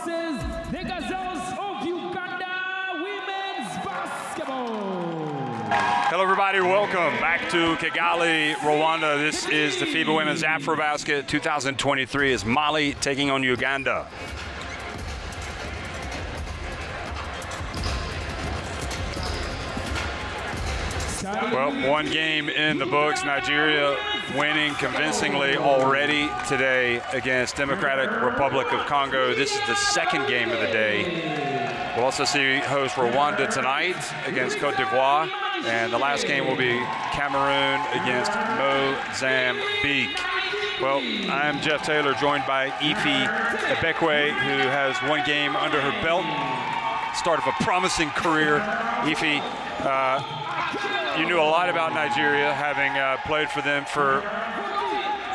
versus the Gazelles of Uganda women's basketball. Hello everybody, welcome back to Kigali, Rwanda. This is the FIBA Women's AfroBasket 2023 as Mali taking on Uganda. Well, one game in the books. Nigeria winning convincingly already today against Democratic Republic of Congo. This is the second game of the day. We'll also see host Rwanda tonight against Cote d'Ivoire. And the last game will be Cameroon against Mozambique. Well, I'm Jeff Taylor, joined by Ife Ebekwe, who has one game under her belt. Start of a promising career. Ife, you knew a lot about Nigeria, having played for them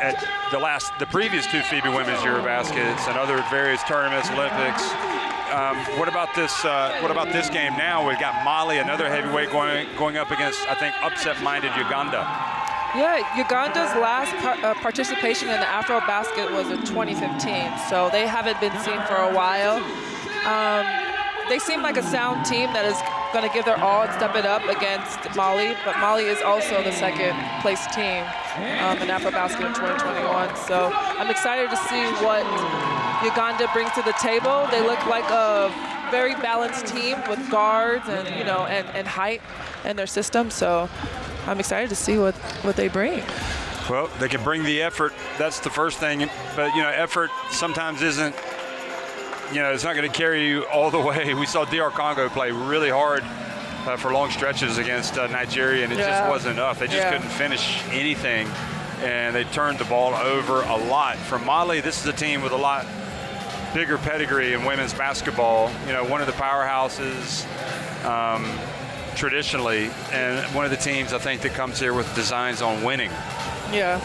at the previous two FIBA Women's Eurobaskets and other various tournaments, Olympics. What about this game now? We've got Mali, another heavyweight, going up against, I think, upset-minded Uganda. Yeah, Uganda's last participation in the AfroBasket was in 2015, so they haven't been seen for a while. They seem like a sound team that is going to give their all and step it up against Mali, but Mali is also the second-place team in AfroBasket in 2021. So I'm excited to see what Uganda brings to the table. They look like a very balanced team with guards and and height in their system. So I'm excited to see what they bring. Well, they can bring the effort. That's the first thing. But effort sometimes isn't. It's not going to carry you all the way. We saw DR Congo play really hard for long stretches against Nigeria, and it just wasn't enough. They just couldn't finish anything, and they turned the ball over a lot. For Mali, this is a team with a lot bigger pedigree in women's basketball. One of the powerhouses traditionally, and one of the teams I think that comes here with designs on winning. Yeah.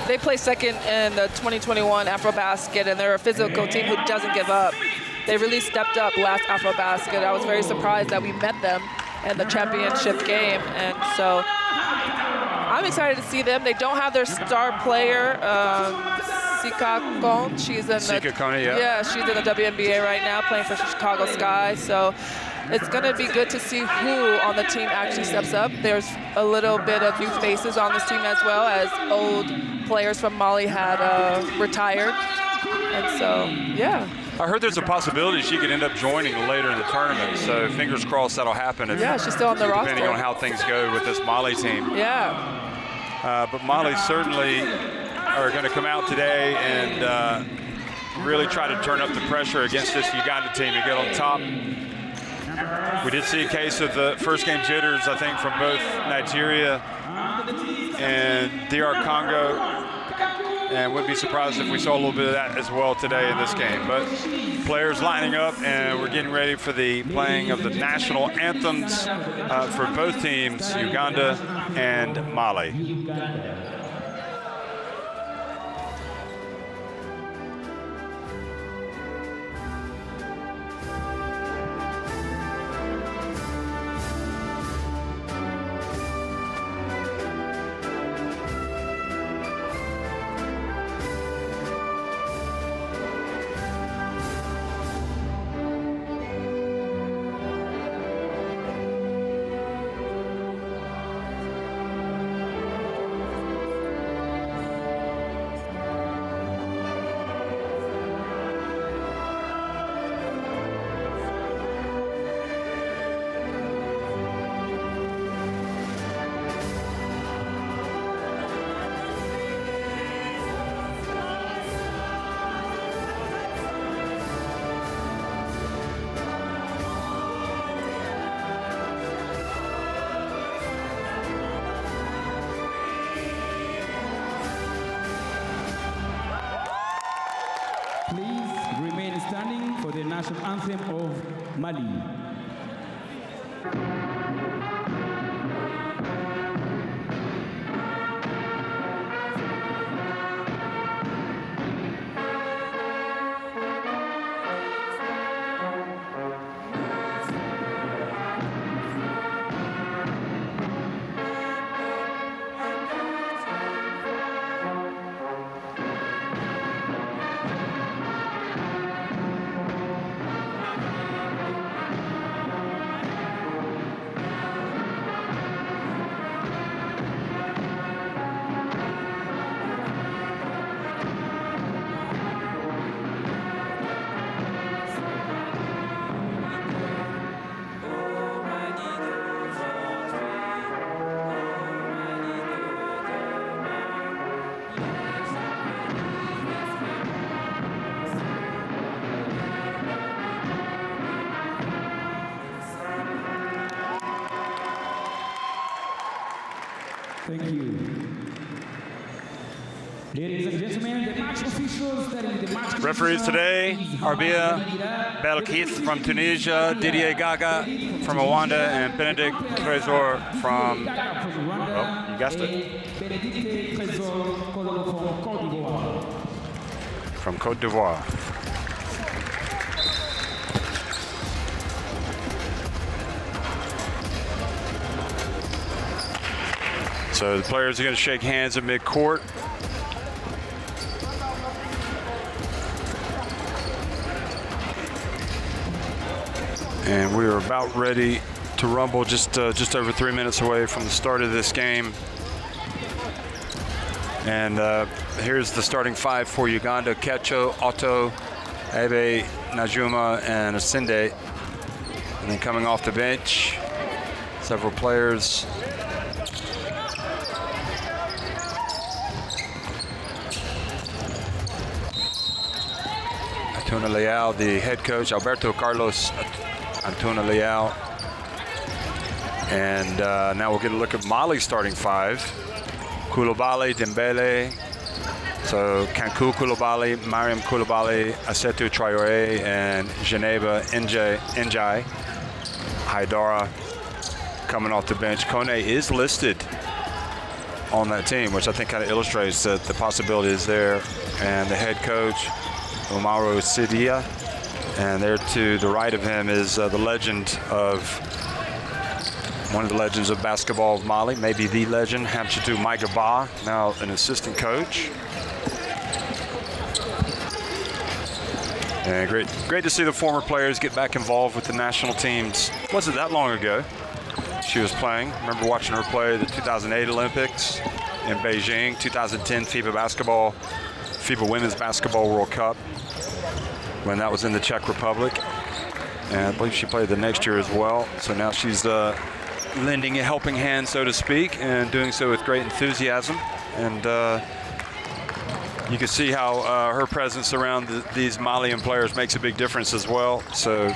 They play second in the 2021 AfroBasket, and they're a physical team who doesn't give up. They really stepped up last AfroBasket. I was very surprised that we met them in the championship game, and so I'm excited to see them. They don't have their star player, Sika Kone. She's in she's in the WNBA right now, playing for Chicago Sky. So it's going to be good to see who on the team actually steps up. There's a little bit of new faces on this team as well, as old players from Mali had retired. And so, yeah. I heard there's a possibility she could end up joining later in the tournament, so fingers crossed that'll happen. She's still on the roster. Depending on how things go with this Mali team. Yeah. But Mali certainly are going to come out today and really try to turn up the pressure against this Uganda team and get on top. We did see a case of the first game jitters, I think, from both Nigeria and DR Congo, and wouldn't be surprised if we saw a little bit of that as well today in this game. But players lining up, and we're getting ready for the playing of the national anthems for both teams, Uganda and Mali. Please remain standing for the national anthem of Mali. Thank you. Ladies and gentlemen, the match officials studying the match. Referees today, Arbia Belkith from Tunisia, Didier Gaga from Rwanda, and Benedict Trésor from, oh, you guessed it, from Côte d'Ivoire. So the players are going to shake hands at mid-court. And we are about ready to rumble, just over 3 minutes away from the start of this game. And here's the starting five for Uganda: Kecho, Otto, Ebe, Najuma, and Asinde. And then coming off the bench, several players. Antuna Leal, the head coach, Alberto Carlos Antuna Leal. And now we'll get a look at Mali's starting five. Koulibaly, Dembele, so Kankou Koulibaly, Mariam Koulibaly, Asetu Traoré, and Geneva Njai. Haidara coming off the bench. Kone is listed on that team, which I think kind of illustrates that the possibility is there. And the head coach, Umaru Sidia. And there to the right of him is the legend of, one of the legends of basketball of Mali, maybe the legend, Hamchatou Maigaba, now an assistant coach. And great to see the former players get back involved with the national teams. Wasn't that long ago she was playing. Remember watching her play the 2008 Olympics in Beijing, 2010 FIBA Women's Basketball World Cup, when that was in the Czech Republic. And I believe she played the next year as well. So now she's lending a helping hand, so to speak, and doing so with great enthusiasm. And you can see how her presence around these Malian players makes a big difference as well. So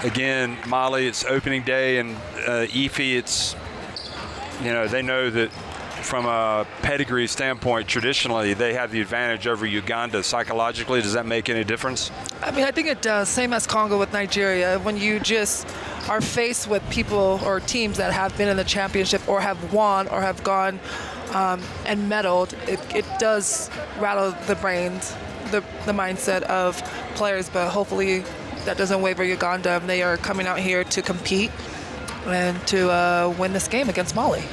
again, Mali, it's opening day, and Ifi, it's, you know, they know that from a pedigree standpoint, traditionally, they have the advantage over Uganda. Psychologically, does that make any difference? I mean, I think it does. Same as Congo with Nigeria. When you just are faced with people or teams that have been in the championship or have won or have gone and medaled, it does rattle the brains, the mindset of players. But hopefully that doesn't waver Uganda. They are coming out here to compete and to win this game against Mali.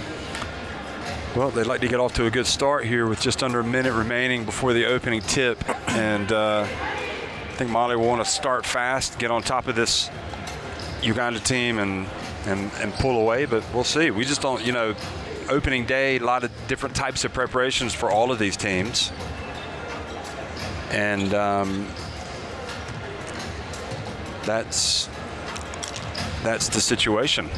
Well, they'd like to get off to a good start here with just under a minute remaining before the opening tip. And I think Mali will want to start fast, get on top of this Uganda team and pull away, but we'll see. We just don't, you know, opening day, a lot of different types of preparations for all of these teams. And that's the situation.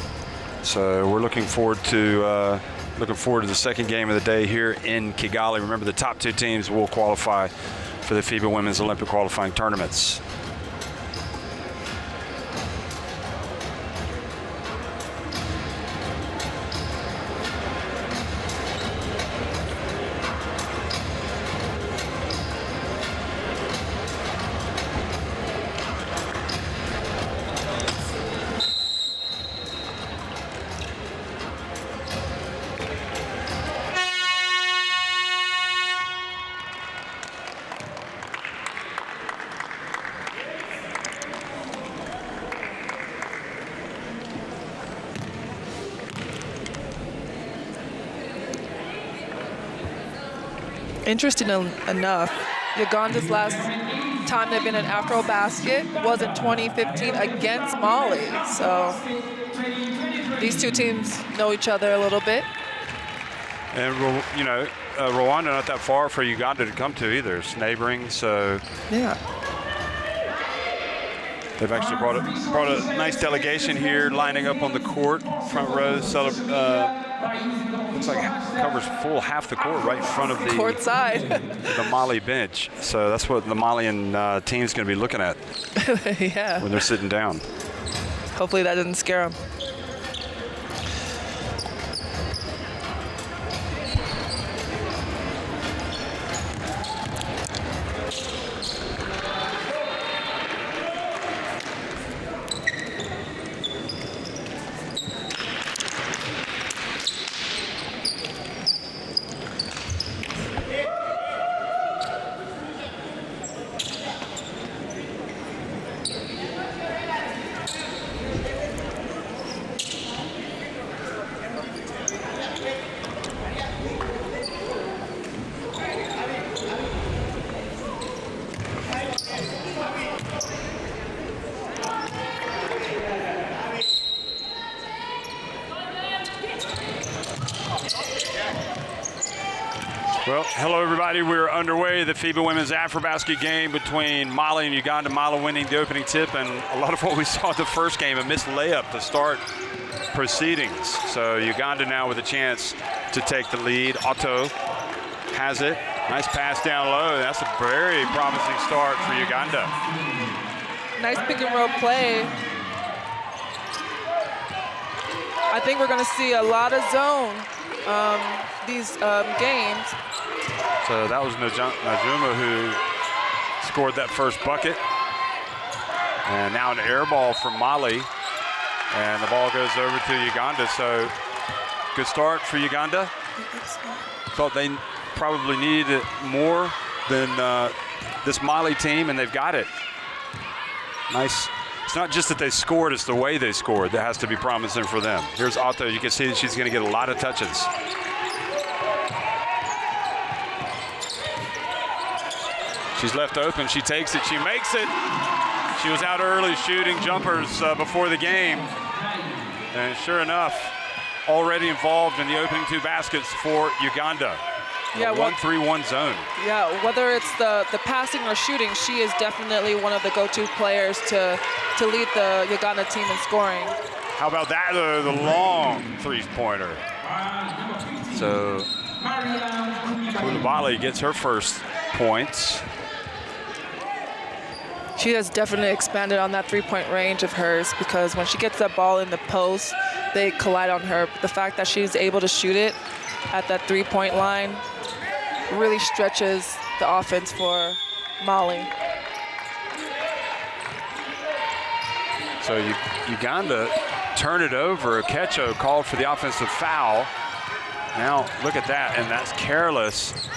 So we're looking forward to the second game of the day here in Kigali. Remember, the top two teams will qualify for the FIBA Women's Olympic qualifying tournaments. Interesting enough, Uganda's last time they've been in AfroBasket was in 2015 against Mali. So these two teams know each other a little bit. And, you know, Rwanda not that far for Uganda to come to either. It's neighboring, so. Yeah. They've actually brought a nice delegation here, lining up on the court, front row. Looks like it covers full half the court right in front of the court side. the Mali bench. So that's what the Malian team is going to be looking at. Yeah. When they're sitting down. Hopefully that doesn't scare them. Hello, everybody. We're underway. The FIBA Women's AfroBasket game between Mali and Uganda. Mali winning the opening tip, and a lot of what we saw the first game, a missed layup to start proceedings. So Uganda now with a chance to take the lead. Otto has it. Nice pass down low. That's a very promising start for Uganda. Nice pick and roll play. I think we're going to see a lot of zone these games. So that was Najuma who scored that first bucket. And now an air ball from Mali. And the ball goes over to Uganda. So good start for Uganda. Thought they probably needed it more than this Mali team, and they've got it. Nice. It's not just that they scored, it's the way they scored that has to be promising for them. Here's Otto. You can see that she's going to get a lot of touches. She's left open. She takes it. She makes it. She was out early shooting jumpers before the game. And sure enough, already involved in the opening 2 baskets for Uganda. Yeah, 1-3-1 zone. Yeah, whether it's the passing or shooting, she is definitely one of the go-to players to lead the Uganda team in scoring. How about that, the long 3-pointer? So Koulibaly gets her first points. She has definitely expanded on that 3-point range of hers, because when she gets that ball in the post, they collide on her. The fact that she's able to shoot it at that 3-point line really stretches the offense for Mali. So Uganda turn it over. Kecho called for the offensive foul. Now look at that, and that's careless.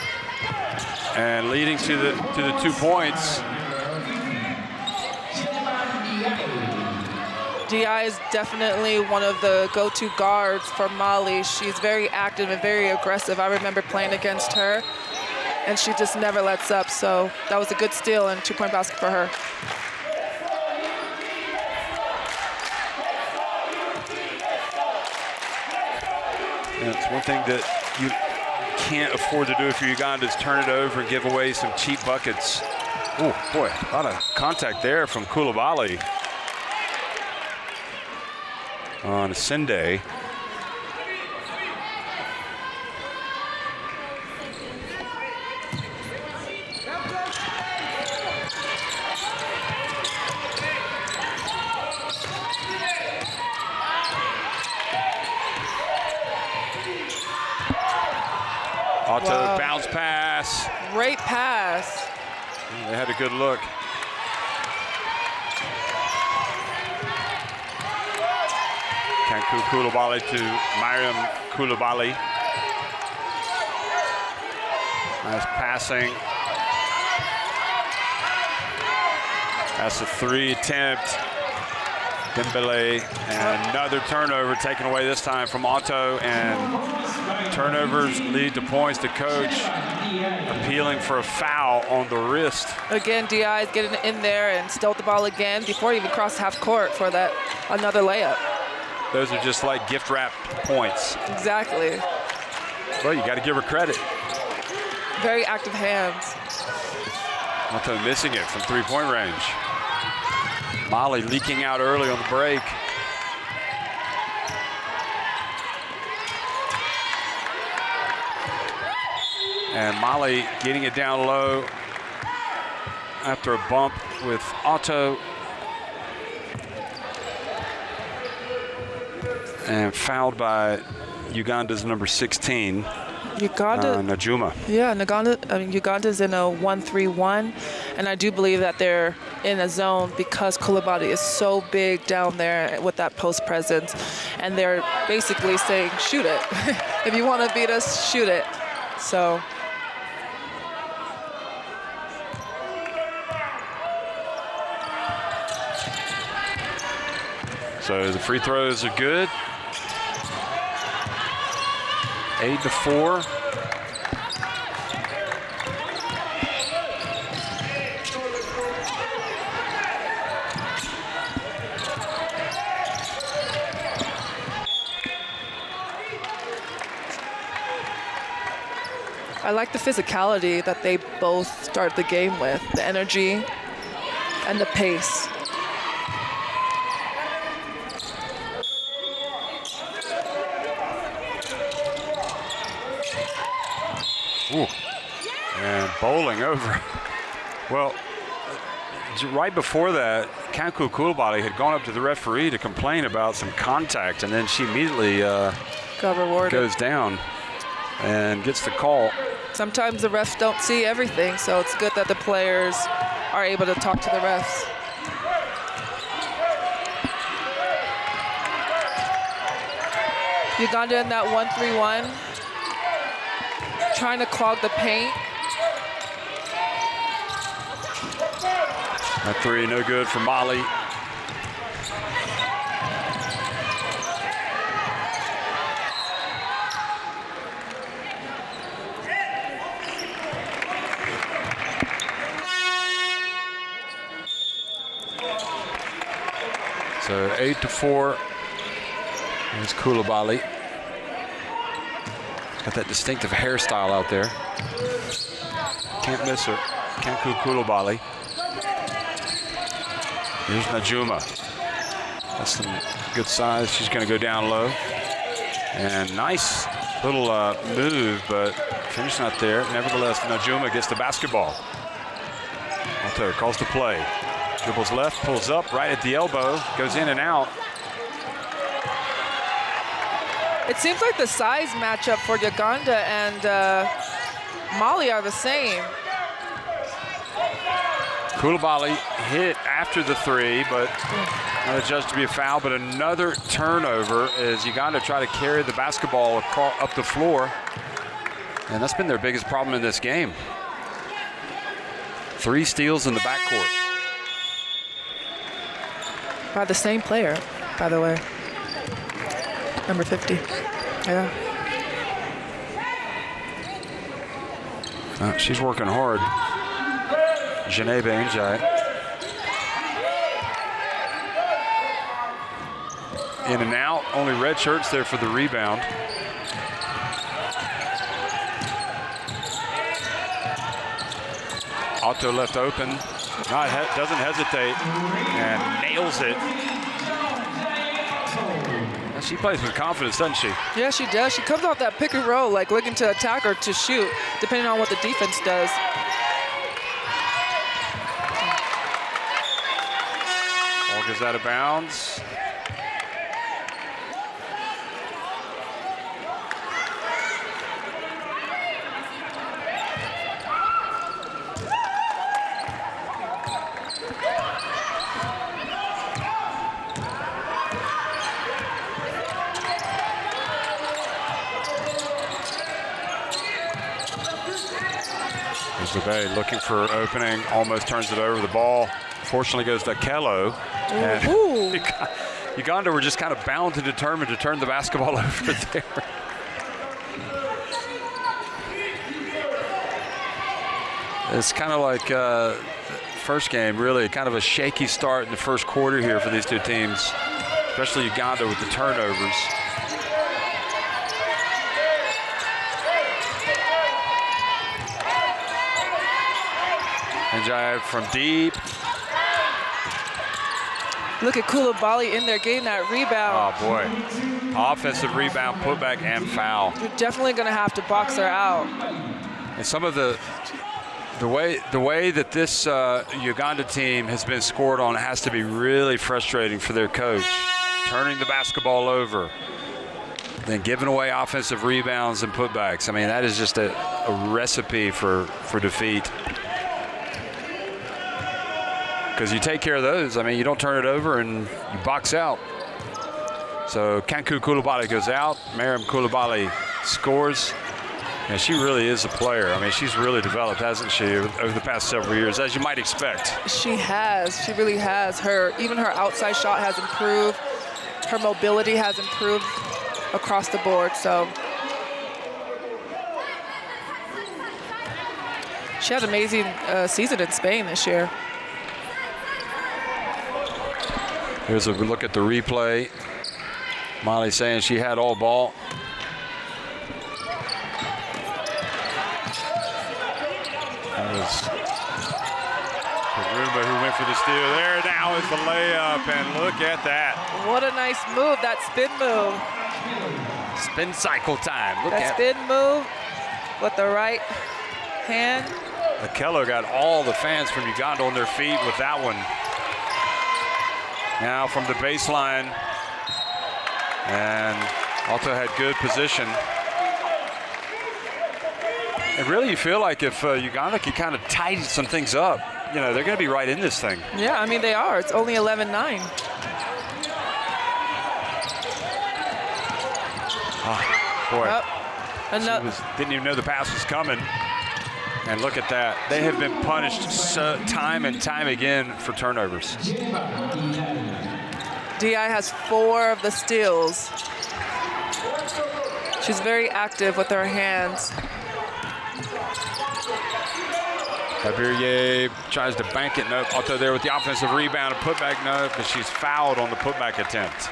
And leading to the 2 points. Di is definitely one of the go-to guards for Mali. She's very active and very aggressive. I remember playing against her, and she just never lets up. So that was a good steal and 2-point basket for her. And it's one thing that you can't afford to do if you're Uganda is turn it over and give away some cheap buckets. Oh boy, a lot of contact there from Koulibaly on Sunday. Otto bounce pass. Great pass. They had a good look. Kankou Koulibaly to Mariam Koulibaly. Nice passing. That's a 3 attempt. Dembele, and another turnover taken away this time from Otto, and turnovers lead to points. The coach appealing for a foul on the wrist. Again, Di is getting in there and stealth the ball again before he even crossed half court for that another layup. Those are just like gift wrap points. Exactly. Well, you got to give her credit. Very active hands. Otto missing it from 3-point range. Mali leaking out early on the break. And Mali getting it down low after a bump with Otto. And fouled by Uganda's number 16. Uganda, Najuma. Yeah, Uganda's in a 1-3-1, and I do believe that they're in a zone because Koulibaly is so big down there with that post presence, and they're basically saying, shoot it. If you want to beat us, shoot it. So. So the free throws are good. 8-4. I like the physicality that they both start the game with, the energy and the pace. Ooh. And bowling over. Well, right before that, Kanku Koulibaly had gone up to the referee to complain about some contact, and then she immediately Got rewarded. goes down and gets the call. Sometimes the refs don't see everything, so it's good that the players are able to talk to the refs. Uganda in that 1-3-1, trying to clog the paint. That three, no good for Mali. So 8-4. There's Koulibaly. Got that distinctive hairstyle out there. Can't miss her. Kanku Koulibaly. Here's Najuma. That's some good size. She's going to go down low. And nice little move, but finish not there. Nevertheless, Najuma gets the basketball. Alto calls the play. Dribbles left, pulls up right at the elbow, goes in and out. It seems like the size matchup for Uganda and Mali are the same. Koulibaly hit after the three, but not adjudged to be a foul, but another turnover as Uganda try to carry the basketball up the floor. And that's been their biggest problem in this game. 3 steals in the backcourt. By the same player, by the way. Number 50. Yeah. She's working hard. Janebe Njai. In and out, only red shirts there for the rebound. Otto left open, doesn't hesitate, and nails it. She plays with confidence, doesn't she? Yeah, she does. She comes off that pick and roll, like looking to attack or to shoot, depending on what the defense does. Ball goes out of bounds. Bay looking for opening, almost turns it over. The ball fortunately goes to Kello. And Uganda were just kind of bound and determined to turn the basketball over there. It's kind of like first game, really kind of a shaky start in the first quarter here for these two teams, especially Uganda with the turnovers. Njai from deep. Look at Koulibaly in there getting that rebound. Oh boy, offensive rebound, putback, and foul. You're definitely going to have to box her out. And some of the way that this Uganda team has been scored on has to be really frustrating for their coach. Turning the basketball over, then giving away offensive rebounds and putbacks. I mean, that is just a recipe for defeat. Because you take care of those, I mean, you don't turn it over and you box out. So Kanku Koulibaly goes out. Mariam Koulibaly scores. And she really is a player. I mean, she's really developed, hasn't she, over the past several years, as you might expect. She has. She really has. Even her outside shot has improved. Her mobility has improved across the board. So she had an amazing season in Spain this year. Here's a look at the replay. Molly saying she had all ball. was Karuma who went for the steal. There now is the layup, and look at that. What a nice move, that spin move. Spin cycle time. Look That at spin move with the right hand. Akello got all the fans from Uganda on their feet with that one. Now from the baseline, and Alto had good position. And really, you feel like if Uganda can kind of tighten some things up, you know, they're going to be right in this thing. Yeah, I mean, they are. It's only 11-9. Oh, boy. Didn't even know the pass was coming. And look at that. They have been punished time and time again for turnovers. DI has 4 of the steals. She's very active with her hands. Abirye tries to bank it. Nope. Alto there with the offensive rebound. A putback, no, because she's fouled on the putback attempt.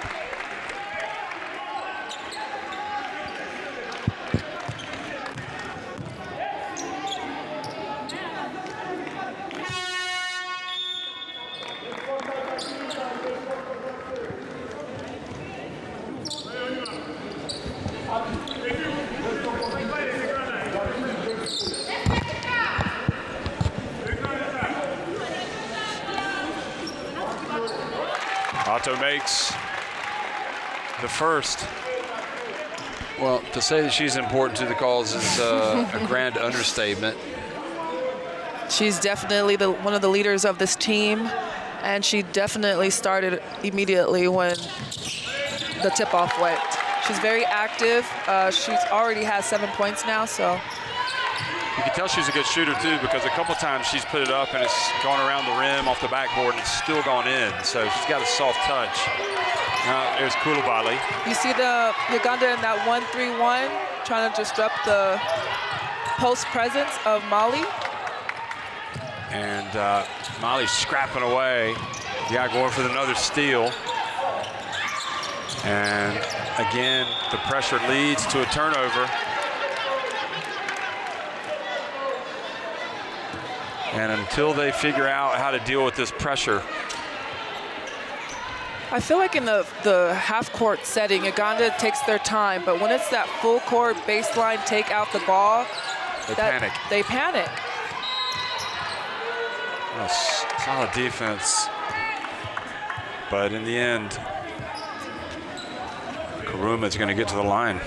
Otto makes the first. Well, to say that she's important to the cause is a grand understatement. She's definitely one of the leaders of this team, and she definitely started immediately when the tip-off went. She's very active. She's already has 7 points now, so. You can tell she's a good shooter, too, because a couple times she's put it up and it's gone around the rim off the backboard and it's still gone in. So she's got a soft touch. Now, there's Koulibaly. You see the Uganda in that 1-3-1, trying to disrupt the post presence of Mali. And Mali's scrapping away. Yeah, going for another steal. And again, the pressure leads to a turnover. And until they figure out how to deal with this pressure. I feel like in the half-court setting, Uganda takes their time, but when it's that full-court baseline, take out the ball, panic. They panic. Solid defense. But in the end, Karuma's going to get to the line.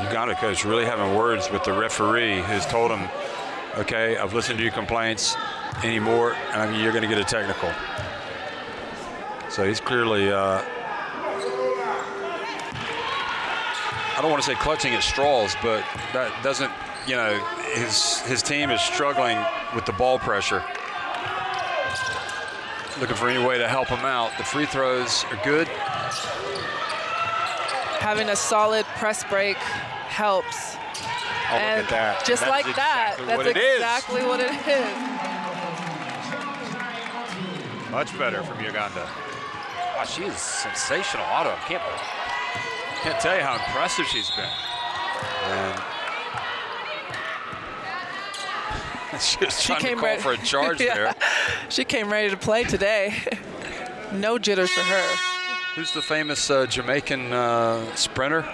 Uganda coach really having words with the referee who's told him, okay, I've listened to your complaints anymore, and you're going to get a technical. So he's clearly, I don't want to say clutching at straws, but that doesn't, you know, his team is struggling with the ball pressure. Looking for any way to help him out. The free throws are good. Having a solid press break helps. Oh, and look at that. Just like that, that's exactly what it is. Much better from Uganda. Wow, she is sensational. Otto, can't tell you how impressive she's been. And she was trying to call for a charge there. She came ready to play today. No jitters for her. Who's the famous Jamaican sprinter?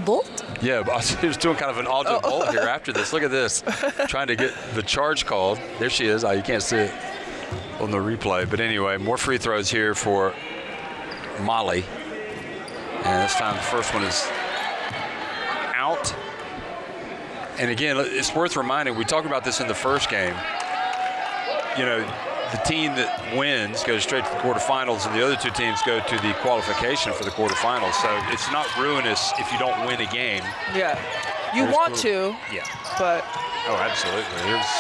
Bolt? Yeah, he was doing kind of an Aldo Bolt here after this. Look at this. Trying to get the charge called. There she is. Oh, you can't see it on the replay. But anyway, more free throws here for Mali. And this time the first one is out. And again, it's worth reminding, we talked about this in the first game. You know, the team that wins goes straight to the quarterfinals, and the other two teams go to the qualification for the quarterfinals. So it's not ruinous if you don't win a game. Yeah, you want to. Yeah. But. Oh, absolutely. Here's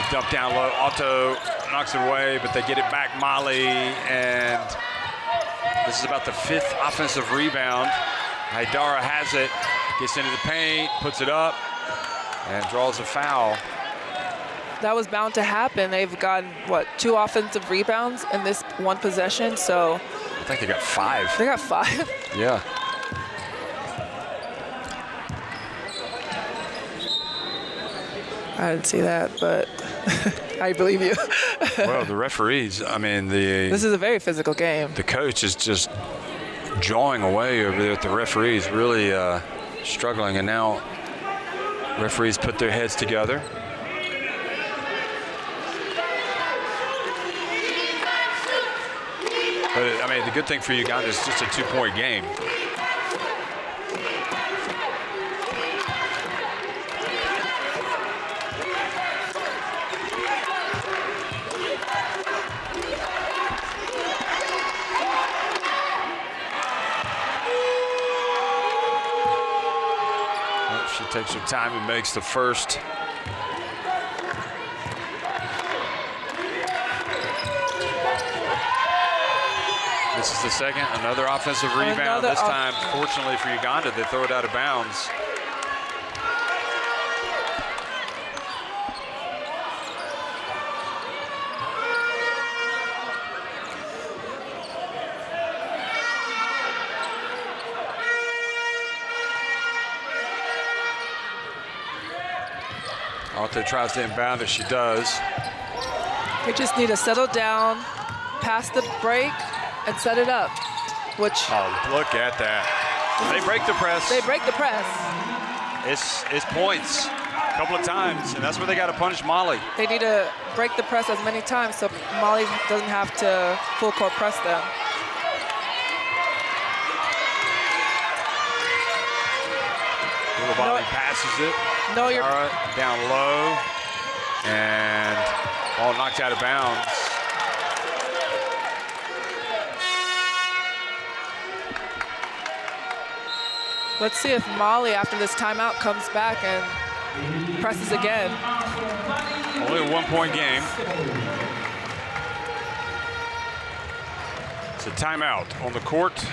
the dump down low. Otto knocks it away, but they get it back, Mali, and this is about the 5th offensive rebound. Haidara has it, gets into the paint, puts it up. and draws a foul. That was bound to happen. They've gotten, what, 2 offensive rebounds in this one possession, so. I think they got 5. They got 5? Yeah. I didn't see that, but I believe you. Well, the referees, I mean, this is a very physical game. The coach is just jawing away over there with the referees, really struggling, and now referees put their heads together. But, I mean, the good thing for Uganda is just a 2-point game. Well, she takes her time and makes the first. This is the second, another offensive rebound. This time, fortunately for Uganda, they throw it out of bounds. Alto tries to inbound it, she does. They just need to settle down, pass the break, and set it up, which. Oh, look at that. They break the press. They break the press. It's points a couple of times, and that's where they got to punish Molly. They need to break the press as many times so Molly doesn't have to full court press them. Molly passes it. No, you're down low, and ball knocked out of bounds. Let's see if Molly, after this timeout, comes back and presses again. Only a 1-point game. It's a timeout on the court.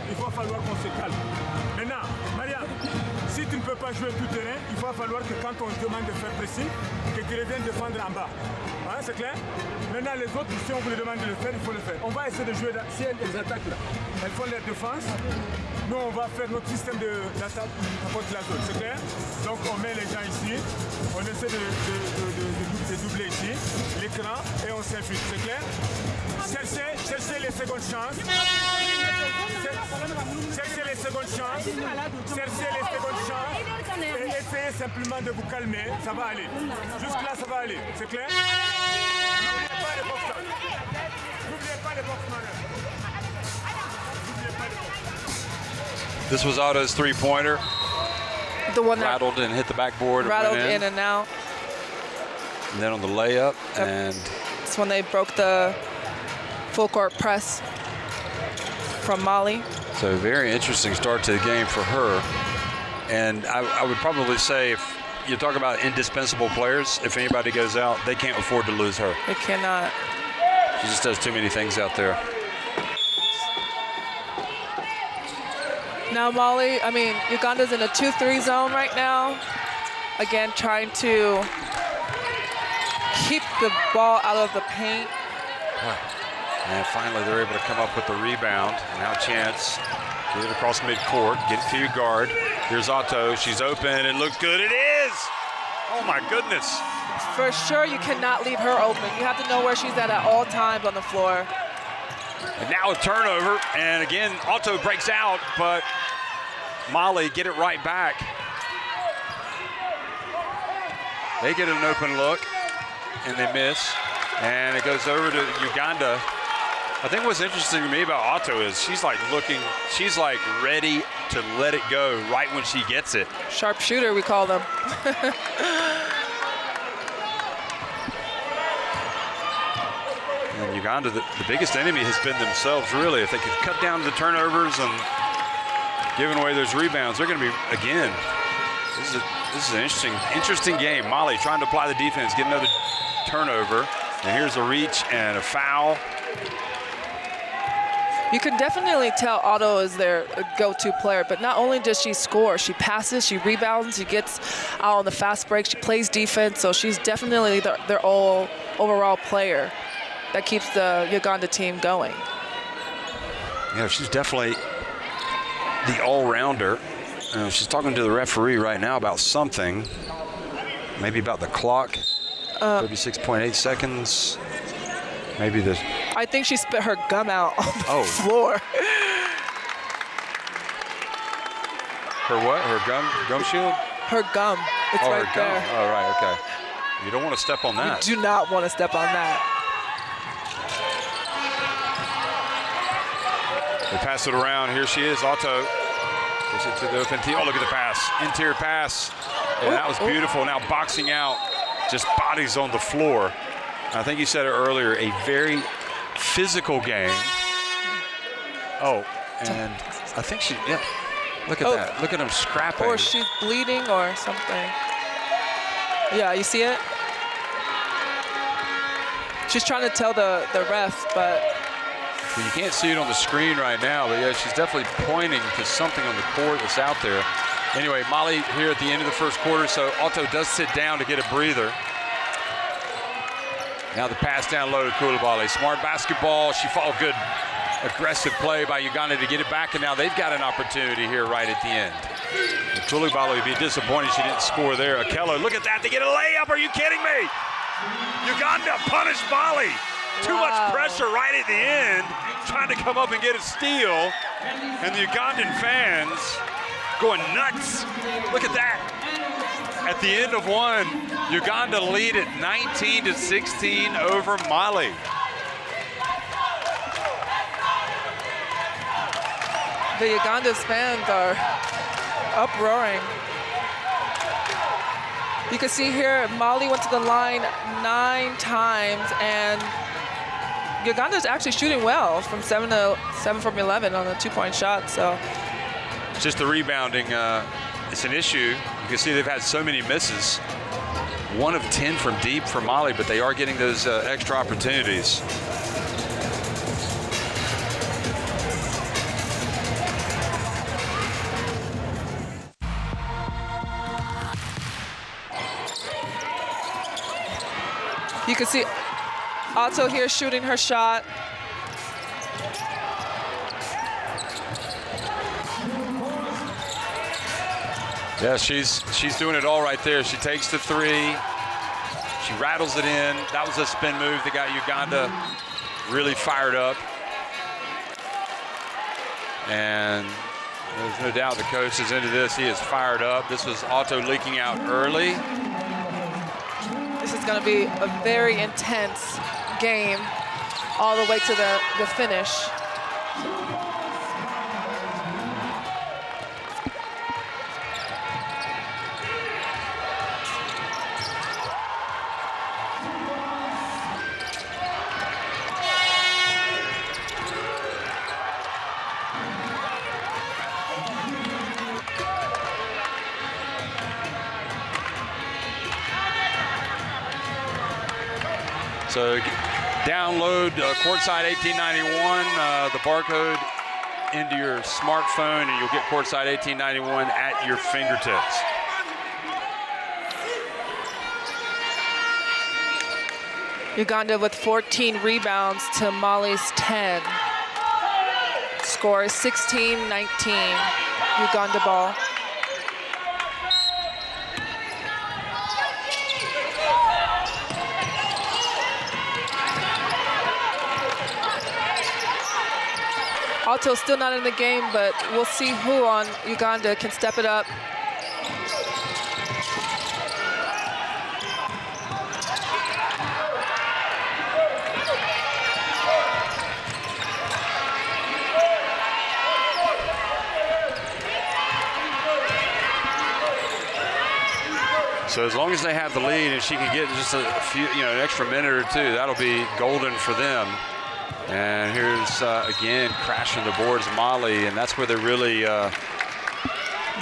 Il va falloir qu'on se calme. Maintenant, Marianne, si tu ne peux pas jouer tout terrain, il va falloir que quand on te demande de faire pressing, que tu reviennes défendre en bas. Hein, c'est clair? Maintenant, les autres, si on vous les demande de le faire, il faut le faire. On va essayer de jouer, si elles attaquent là, elles font leur défense. Nous, on va faire notre système d'attaque contre la zone, c'est clair? Donc, on met les gens ici, on essaie de doubler ici, l'écran, et on s'infiltre, c'est clair? Cherchez les secondes chances. Cherchez les secondes chances. Cherchez les secondes chances. Et essayez simplement de vous calmer. Ça va aller. Jusque-là, ça va aller. C'est clair? N'oubliez pas les box. N'oubliez pas les box manœuvres. N'oubliez pas les box. This was Otto's three-pointer. The one that rattled and hit the backboard. Rattled in and out. And then on the layup, and it's when they broke the full court press from Molly. So very interesting start to the game for her. And I would probably say, if you talk about indispensable players, if anybody goes out, they can't afford to lose her. They cannot. She just does too many things out there. Now Molly, I mean, Uganda's in a 2-3 zone right now. Again, trying to keep the ball out of the paint. And finally, they're able to come up with the rebound. Now Chance, get it across midcourt, get it to your guard. Here's Otto, she's open, it looks good, it is! Oh my goodness. For sure, you cannot leave her open. You have to know where she's at all times on the floor. And now a turnover, and again, Otto breaks out, but Molly get it right back. They get an open look, and they miss. And it goes over to Uganda. I think what's interesting to me about Otto is she's like ready to let it go right when she gets it. Sharpshooter, we call them. And Uganda, the biggest enemy has been themselves, really. If they could cut down the turnovers and giving away those rebounds, they're going to be, again, this is an interesting game. Molly trying to apply the defense, get another turnover. And here's a reach and a foul. You can definitely tell Otto is their go-to player, but not only does she score, she passes, she rebounds, she gets out on the fast break, she plays defense, so she's definitely their overall player that keeps the Uganda team going. Yeah, she's definitely the all-rounder. She's talking to the referee right now about something, maybe about the clock, 36.8 seconds, maybe the... I think she spit her gum out on the floor. Her what? Her gum shield? Her gum. It's right her gum. there. Oh, right, okay. You don't want to step on that. You do not want to step on that. They pass it around. Here she is, Otto. Gives it to the open team. Oh, look at the pass. Interior pass. And that was beautiful. Now boxing out. Just bodies on the floor. I think you said it earlier, a very physical game. Oh, and I think she, yeah, look at that. Look at them scrapping. Or she's bleeding or something. Yeah, you see it? She's trying to tell the ref, but. Well, you can't see it on the screen right now, but yeah, she's definitely pointing to something on the court that's out there. Anyway, Mali here at the end of the first quarter, so Otto does sit down to get a breather. Now the pass down low to Koulibaly. Smart basketball. She followed good aggressive play by Uganda to get it back, and now they've got an opportunity here right at the end. Koulibaly would be disappointed she didn't score there. Akello, look at that. They get a layup. Are you kidding me? Uganda punished Mali. Too much pressure right at the end, trying to come up and get a steal. And the Ugandan fans going nuts. Look at that. At the end of one, Uganda lead at 19-16 over Mali. The Uganda's fans are uproaring. You can see here, Mali went to the line 9 times, and Uganda's actually shooting well from 7 from 11 on a 2-point shot. So just the rebounding, it's an issue. You can see they've had so many misses. 1 of 10 from deep for Mali, but they are getting those extra opportunities. You can see Otto here shooting her shot. Yeah, she's doing it all right there. She takes the 3. She rattles it in. That was a spin move that got Uganda really fired up. And there's no doubt the coach is into this. He is fired up. This was Otto leaking out early. This is going to be a very intense game all the way to the finish. So download Courtside 1891, the barcode into your smartphone, and you'll get Courtside 1891 at your fingertips. Uganda with 14 rebounds to Mali's 10. Score is 16-19, Uganda ball. Otto's still not in the game, but we'll see who on Uganda can step it up. So as long as they have the lead and she can get just a few, an extra minute or 2, that'll be golden for them. And here's, again, crashing the boards, Mali, and that's where they're really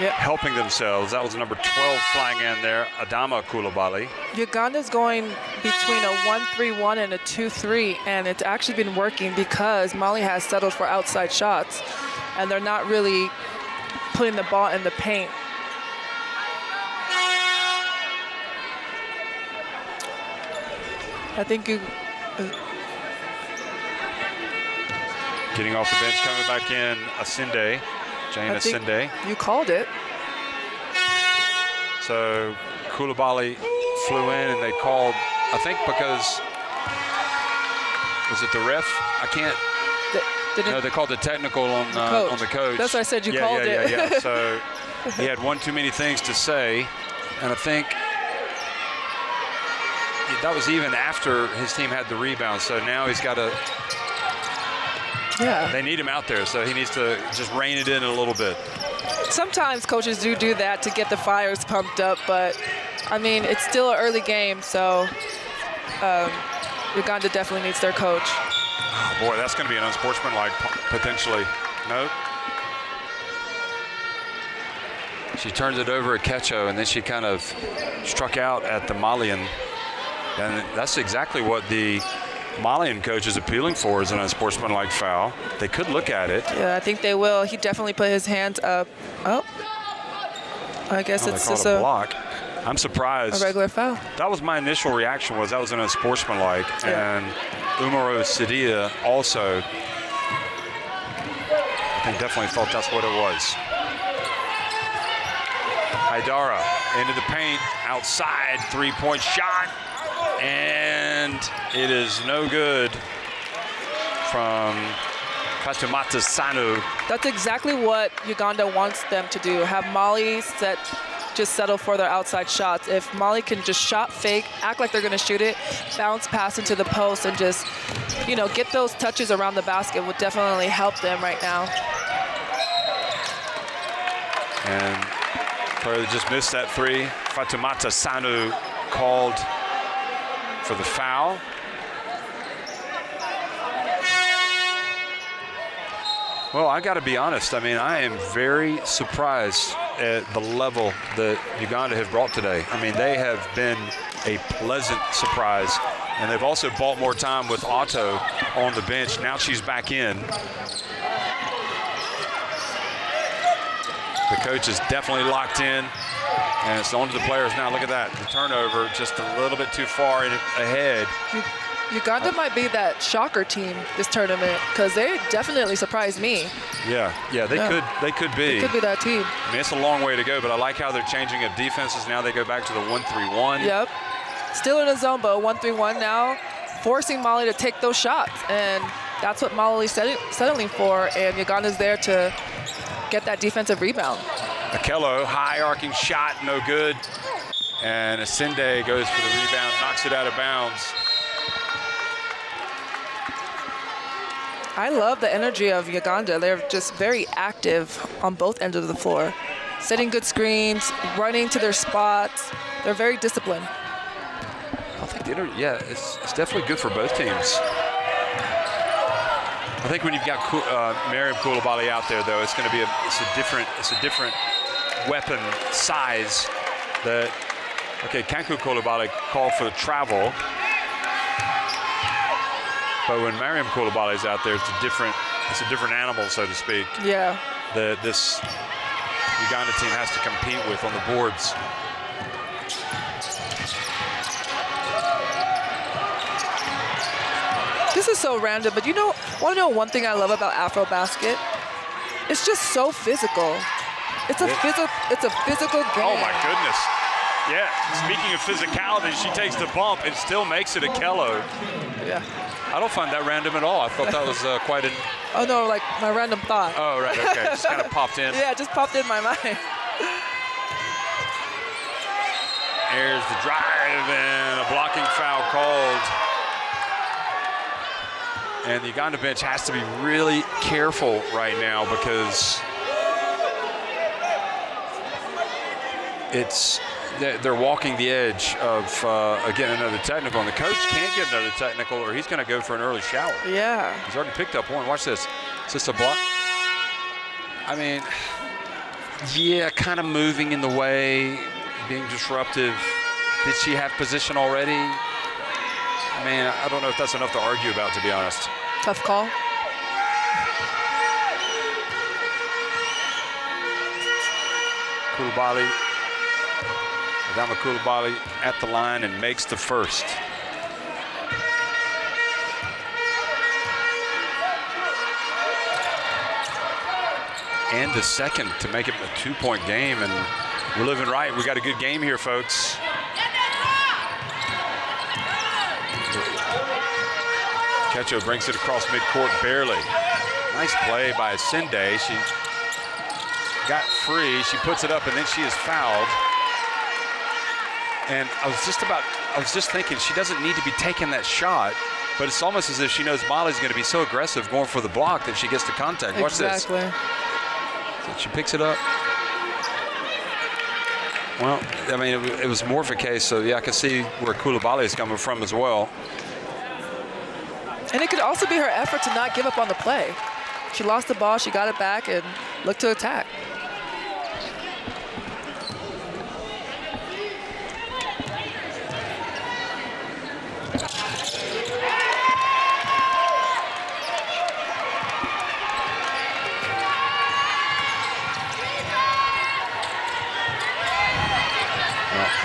helping themselves. That was number 12 flying in there, Adama Coulibaly. Uganda's going between a 1-3-1 and a 2-3, and it's actually been working because Mali has settled for outside shots, and they're not really putting the ball in the paint. I think you... Getting off the bench, coming back in, Asinde, Jane Asinde. You called it. So Coulibaly flew in, and they called, I think because, was it the ref? I can't. No, they called the technical on the coach. That's why I said you called it. Yeah. So he had one too many things to say, and I think that was even after his team had the rebound. So now he's got to. Yeah. They need him out there, so he needs to just rein it in a little bit. Sometimes coaches do that to get the fires pumped up, but I mean, it's still an early game, so Uganda definitely needs their coach. Oh boy, that's going to be an unsportsmanlike potentially. Nope. She turns it over at Kecho, and then she kind of struck out at the Malian, and that's exactly what the Malian coach is appealing for, is an unsportsmanlike foul. They could look at it. Yeah, I think they will. He definitely put his hands up. Oh, I guess it's just a block. I'm surprised. A regular foul. That was my initial reaction, was that was an unsportsmanlike. Yeah. And Umaro Sidia also, I think, definitely thought that's what it was. Haidara into the paint, outside, three-point shot. And it is no good from Fatumata Sanu. That's exactly what Uganda wants them to do. Have Mali just settle for their outside shots. If Mali can just shot fake, act like they're going to shoot it, bounce pass into the post, and just, get those touches around the basket would definitely help them right now. And Claire just missed that three. Fatumata Sanu called for the foul. Well, I got to be honest. I mean, I am very surprised at the level that Uganda have brought today. I mean, they have been a pleasant surprise, and they've also bought more time with Otto on the bench. Now she's back in. The coach is definitely locked in. And it's on to the players now. Look at that. The turnover just a little bit too far ahead. Uganda might be that shocker team this tournament, because they definitely surprised me. Yeah, they could be. They could be that team. I mean, it's a long way to go, but I like how they're changing up defenses. Now they go back to the 1-3-1. Yep. Still in a zone, but 1-3-1 now, forcing Mali to take those shots. And that's what Mali's settling for, and Uganda's there to get that defensive rebound. Akello, high arcing shot, no good. And Asinde goes for the rebound, knocks it out of bounds. I love the energy of Uganda. They're just very active on both ends of the floor. Setting good screens, running to their spots. They're very disciplined. I think it's definitely good for both teams. I think when you've got Mariam Coulibaly out there, though, it's going to be a different weapon size. Kanku Coulibaly called for the travel, but when Mariam Coulibaly's out there, it's a different animal, so to speak. Yeah. This Uganda team has to compete with on the boards. This is so random, but want to know one thing I love about AfroBasket? It's just so physical. It's a physical game. Oh my goodness. Yeah, speaking of physicality, she takes the bump and still makes it Akello. Yeah. I don't find that random at all. I thought that was quite an... Oh no, like my random thought. Oh, right, okay. Just kind of popped in. Yeah, it just popped in my mind. There's the drive and a blocking foul called. And the Uganda bench has to be really careful right now, because they're walking the edge of getting another technical, and the coach can't get another technical or he's going to go for an early shower. Yeah. He's already picked up one. Watch this. Is this a block? I mean, Yeah, kind of moving in the way, being disruptive. Did she have position already? I mean, I don't know if that's enough to argue about, to be honest. Tough call. Coulibaly, Adama Coulibaly at the line and makes the first. And the second to make it a 2-point game, and we're living right. We got a good game here, folks. Checho brings it across midcourt barely. Nice play by Sinde. She got free, she puts it up, and then she is fouled. And I was just thinking, she doesn't need to be taking that shot, but it's almost as if she knows Molly's going to be so aggressive going for the block that she gets the contact. Watch this. Exactly. So she picks it up. Well, I mean, it was more of a case, so yeah, I can see where Coulibaly is coming from as well. And it could also be her effort to not give up on the play. She lost the ball, she got it back, and looked to attack.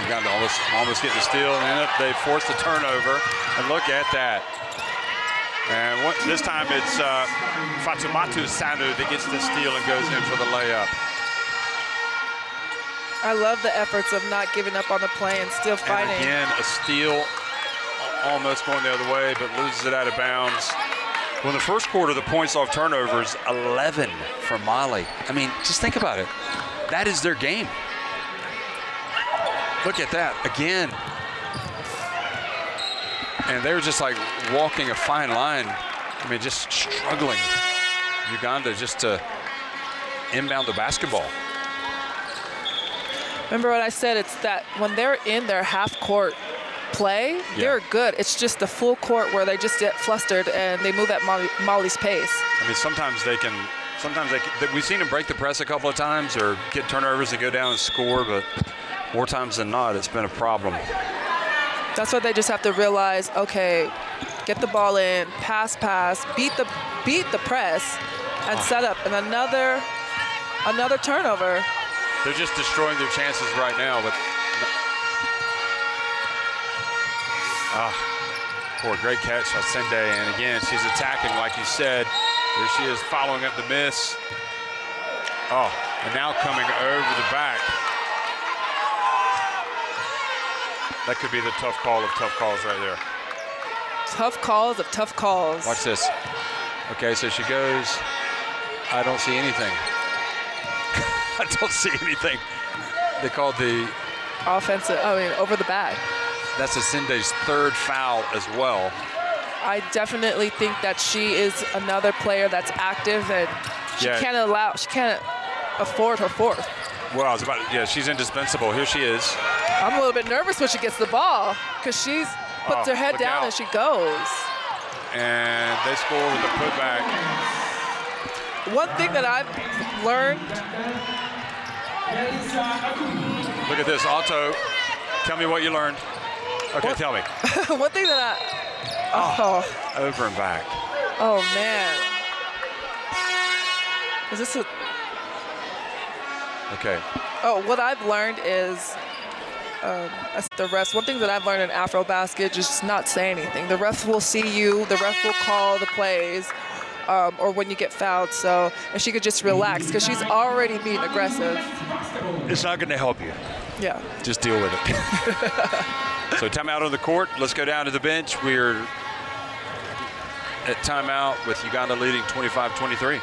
Uganda almost getting the steal, and they forced the turnover. And look at that. And this time it's Fatumatu Sanu that gets the steal and goes in for the layup. I love the efforts of not giving up on the play and still fighting. And again, a steal, almost going the other way, but loses it out of bounds. Well, in the first quarter, the points off turnovers, 11 for Mali. I mean, just think about it. That is their game. Look at that again. And they were just like walking a fine line. I mean, just struggling. Uganda just to inbound the basketball. Remember what I said? It's that when they're in their half-court play, they're good. It's just the full court where they just get flustered and they move at Mali's pace. I mean, sometimes they can, we've seen them break the press a couple of times or get turnovers and go down and score, but more times than not, it's been a problem. That's what they just have to realize. Okay, get the ball in, pass, beat the press, and set up. And another turnover. They're just destroying their chances right now. But poor, great catch by Sinde. And again, she's attacking like you said. There she is, following up the miss. Oh, and now coming over the back. That could be the tough call of tough calls right there. Tough calls of tough calls. Watch this. Okay, so she goes, I don't see anything. I don't see anything. They called the offensive, over the back. That's a Sinde's third foul as well. I definitely think that she is another player that's active, and she can't afford her fourth. Well, she's indispensable. Here she is. I'm a little bit nervous when she gets the ball because she puts her head down and she goes. And they score with the putback. One thing that I've learned. Look at this, Otto. Tell me what you learned. Okay, tell me. One thing that over and back. Oh, man. Is this a... Okay. Oh, what I've learned is the refs. One thing that I've learned in AfroBasket, just not say anything. The refs will see you. The ref will call the plays, or when you get fouled. So, and she could just relax because she's already being aggressive. It's not going to help you. Yeah. Just deal with it. So timeout on the court. Let's go down to the bench. We're at timeout with Uganda leading 25-23.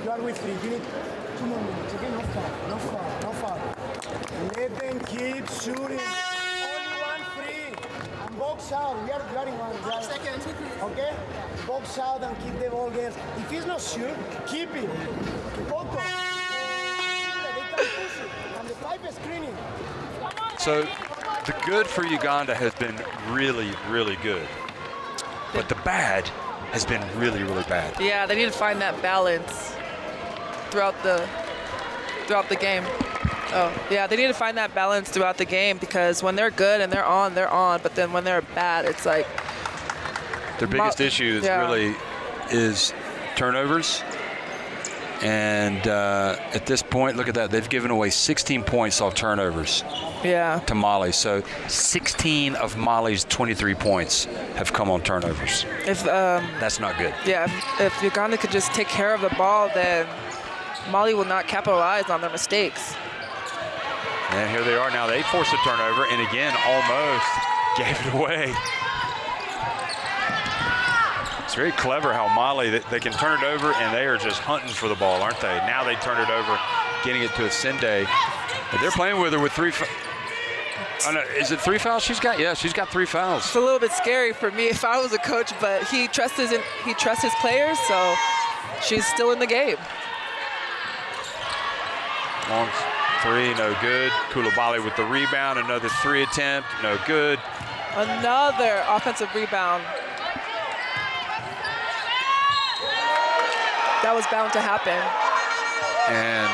You are with 3 minutes, 2 more minutes. shooting. Only one free. And box out. We are running one. Second. Okay? Box out and keep the ball there. If he's not sure, keep it. Photo. They can push it. And the pipe is screening. So the good for Uganda has been really, really good. But the bad has been really, really bad. Yeah, they need to find that balance throughout the game. Oh, yeah, they need to find that balance throughout the game, because when they're good and they're on. But then when they're bad, it's like their biggest issue is really is turnovers. And at this point, look at that. They've given away 16 points off turnovers to Mali. So 16 of Mali's 23 points have come on turnovers. That's not good. Yeah, if Uganda could just take care of the ball, then Mali will not capitalize on their mistakes. And here they are now. They forced a turnover, and again, almost gave it away. It's very clever how Mali, they can turn it over, and they are just hunting for the ball, aren't they? Now they turn it over, getting it to Asende. But they're playing with her with 3 oh, no, is it 3 fouls she's got? Yeah, she's got 3 fouls. It's a little bit scary for me if I was a coach, but he trusts his players, so she's still in the game. Long 3, no good. Koulibaly with the rebound, another 3 attempt, no good. Another offensive rebound. That was bound to happen. And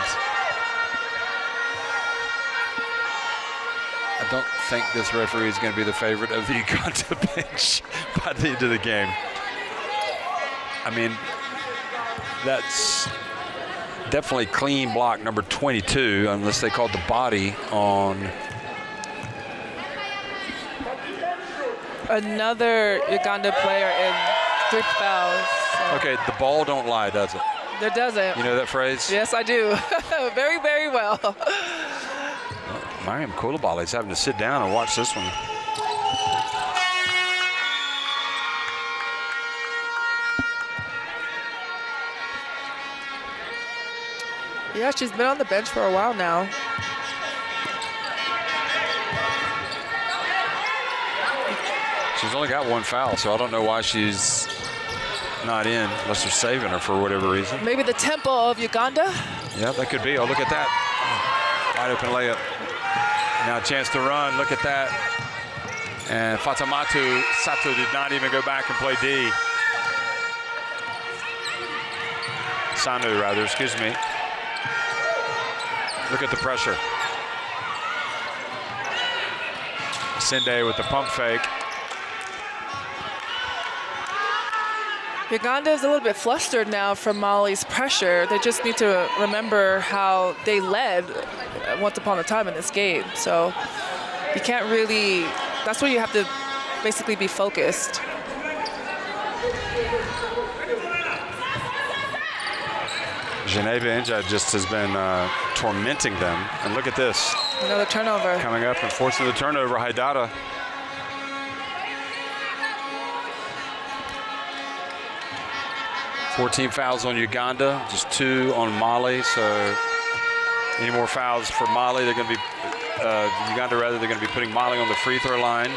I don't think this referee is going to be the favorite of the Uganda bench by the end of the game. I mean, that's definitely clean block number 22, unless they called the body on. Another Uganda player in 3 fouls. So. Okay, the ball don't lie, does it? It doesn't. You know that phrase? Yes, I do. Very, very well. Mariam Koulibaly's having to sit down and watch this one. Yeah, she's been on the bench for a while now. She's only got 1 foul, so I don't know why she's not in, unless they're saving her for whatever reason. Maybe the tempo of Uganda? Yeah, that could be. Oh, look at that. Oh, wide open layup. Now a chance to run. Look at that. And Fatimatu Sato did not even go back and play D. Sanu, rather, excuse me. Look at the pressure. Sinde with the pump fake. Uganda is a little bit flustered now from Mali's pressure. They just need to remember how they led once upon a time in this game. So you can't really, that's where you have to basically be focused. Geneva Inja just has been tormenting them. And look at this. Another turnover. Coming up and forcing the turnover, Haidara. $14 fouls on Uganda, just 2 on Mali. So any more fouls for Mali, they're going to be, Uganda rather, they're going to be putting Mali on the free throw line.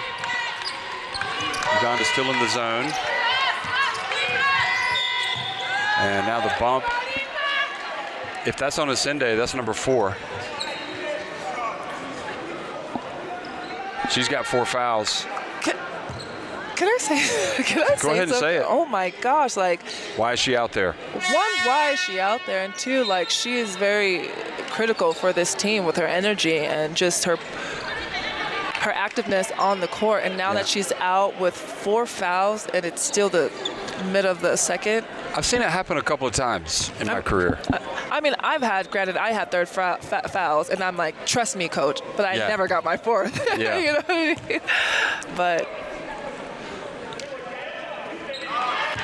Uganda still in the zone. And now the bump. If that's on Asende, that's number 4. She's got 4 fouls. Can I say? Can I Go ahead and say it. Oh my gosh! Like, why is she out there? 1, why is she out there? And 2, like, she is very critical for this team with her energy and just her activeness on the court. And now that she's out with 4 fouls, and it's still the mid of the second. I've seen it happen a couple of times in my career. I mean, granted, I had 3rd fouls, and I'm like, trust me, coach, but I never got my 4th. Yeah. You know what I mean? But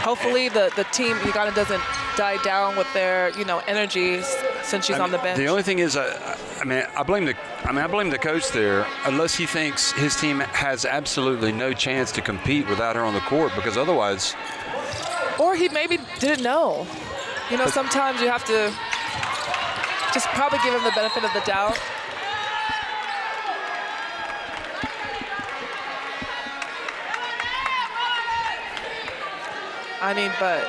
hopefully the team Uganda doesn't die down with their energy since she's on the bench. The only thing is, I blame the coach there, unless he thinks his team has absolutely no chance to compete without her on the court, because otherwise. Or he maybe didn't know. Sometimes you have to just probably give him the benefit of the doubt. I mean, but.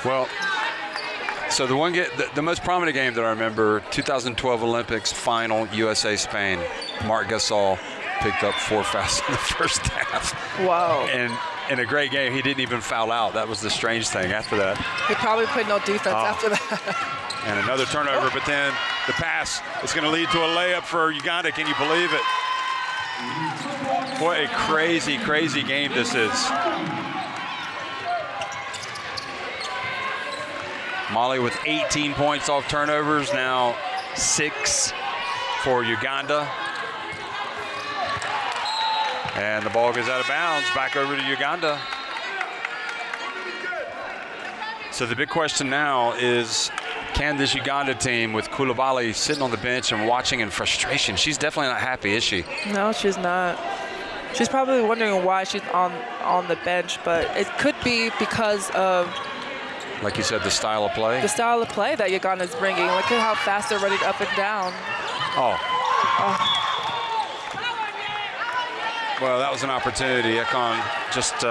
Well, so the most prominent game that I remember, 2012 Olympics final, USA-Spain. Marc Gasol picked up 4 fouls in the first half. Wow. And in a great game, he didn't even foul out. That was the strange thing after that. He probably played no defense after that. And another turnover, but then the pass is going to lead to a layup for Uganda. Can you believe it? What a crazy, crazy game this is. Mali with 18 points off turnovers, now 6 for Uganda. And the ball goes out of bounds, back over to Uganda. So the big question now is, can this Uganda team with Coulibaly sitting on the bench and watching in frustration? She's definitely not happy, is she? No, she's not. She's probably wondering why she's on the bench, but it could be because of, like you said, the style of play. The style of play that Uganda's bringing. Look at how fast they're running up and down. Oh. Well, that was an opportunity. Ekon just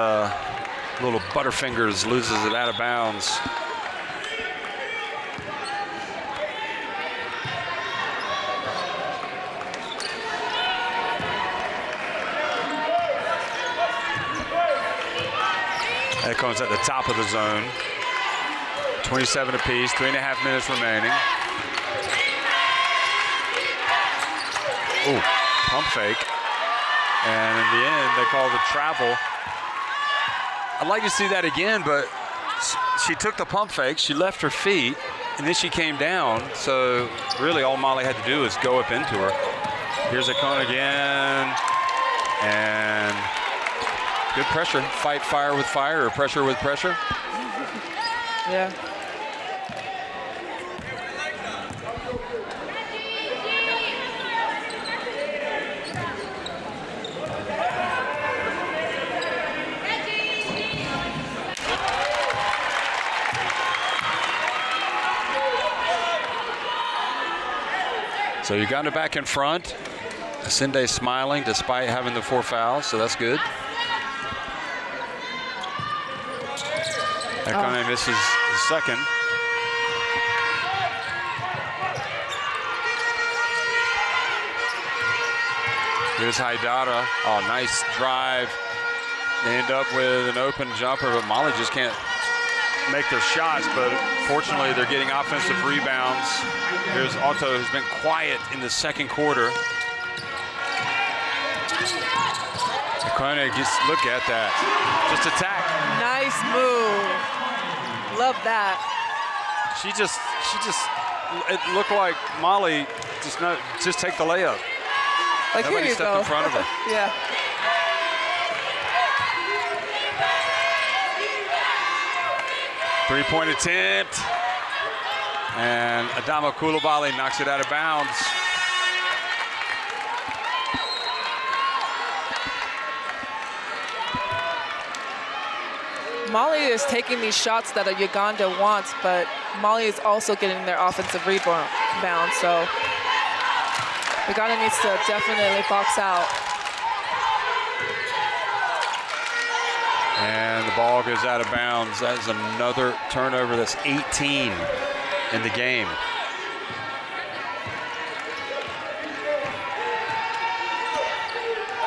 little butterfingers loses it out of bounds. Ekon's at the top of the zone. 27 apiece, 3.5 minutes remaining. Ooh, pump fake. And in the end, they call the travel. I'd like to see that again, but she took the pump fake, she left her feet, and then she came down. So really all Mali had to do is go up into her. Here's Ekon again. And good pressure. Fight fire with fire, or pressure with pressure. Yeah. So Uganda back in front. Asinde smiling despite having the 4 fouls, so that's good. Ekone misses the second. Here's Haidara. Oh, nice drive. They end up with an open jumper, but Mali just can't make their shots, but fortunately they're getting offensive rebounds. Here's Otto, who's been quiet in the second quarter. Ekone, just look at that. Just attack. Nice move. Love that. She just, it looked like Mali just take the layup. Like, nobody here you stepped go. in front of her. Yeah. Three-point attempt. And Adama Coulibaly knocks it out of bounds. Mali is taking these shots that Uganda wants, but Mali is also getting their offensive rebound. So Uganda needs to definitely box out. And the ball goes out of bounds. That's another turnover. That's 18 in the game.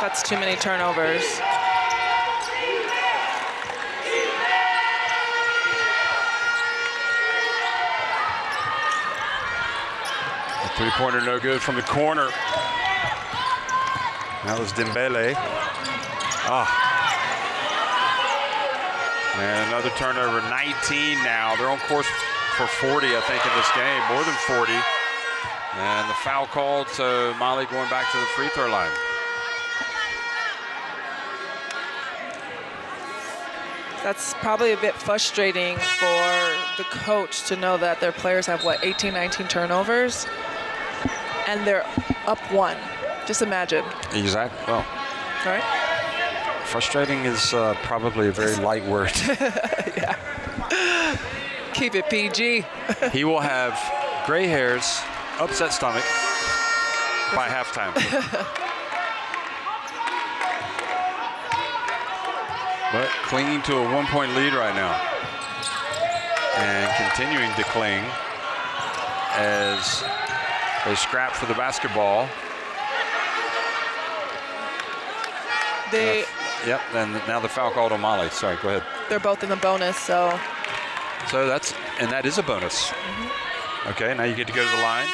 That's too many turnovers. The three-pointer no good from the corner. That was Dembele. And another turnover, 19 now. They're on course for 40, I think, in this game, more than 40. And the foul called, so Mali going back to the free throw line. That's probably a bit frustrating for the coach to know that their players have, what, 18, 19 turnovers? And they're up 1. Just imagine. Exactly. Well, all right. Frustrating is probably a very light word. Yeah. Keep it PG. He will have gray hairs, upset stomach by halftime. but clinging to a 1-point lead right now. And continuing to cling as they scrap for the basketball. Yep, and now the foul called on Mali. Sorry, go ahead. They're both in the bonus, so. So that is a bonus. Okay, now you get to go to the line.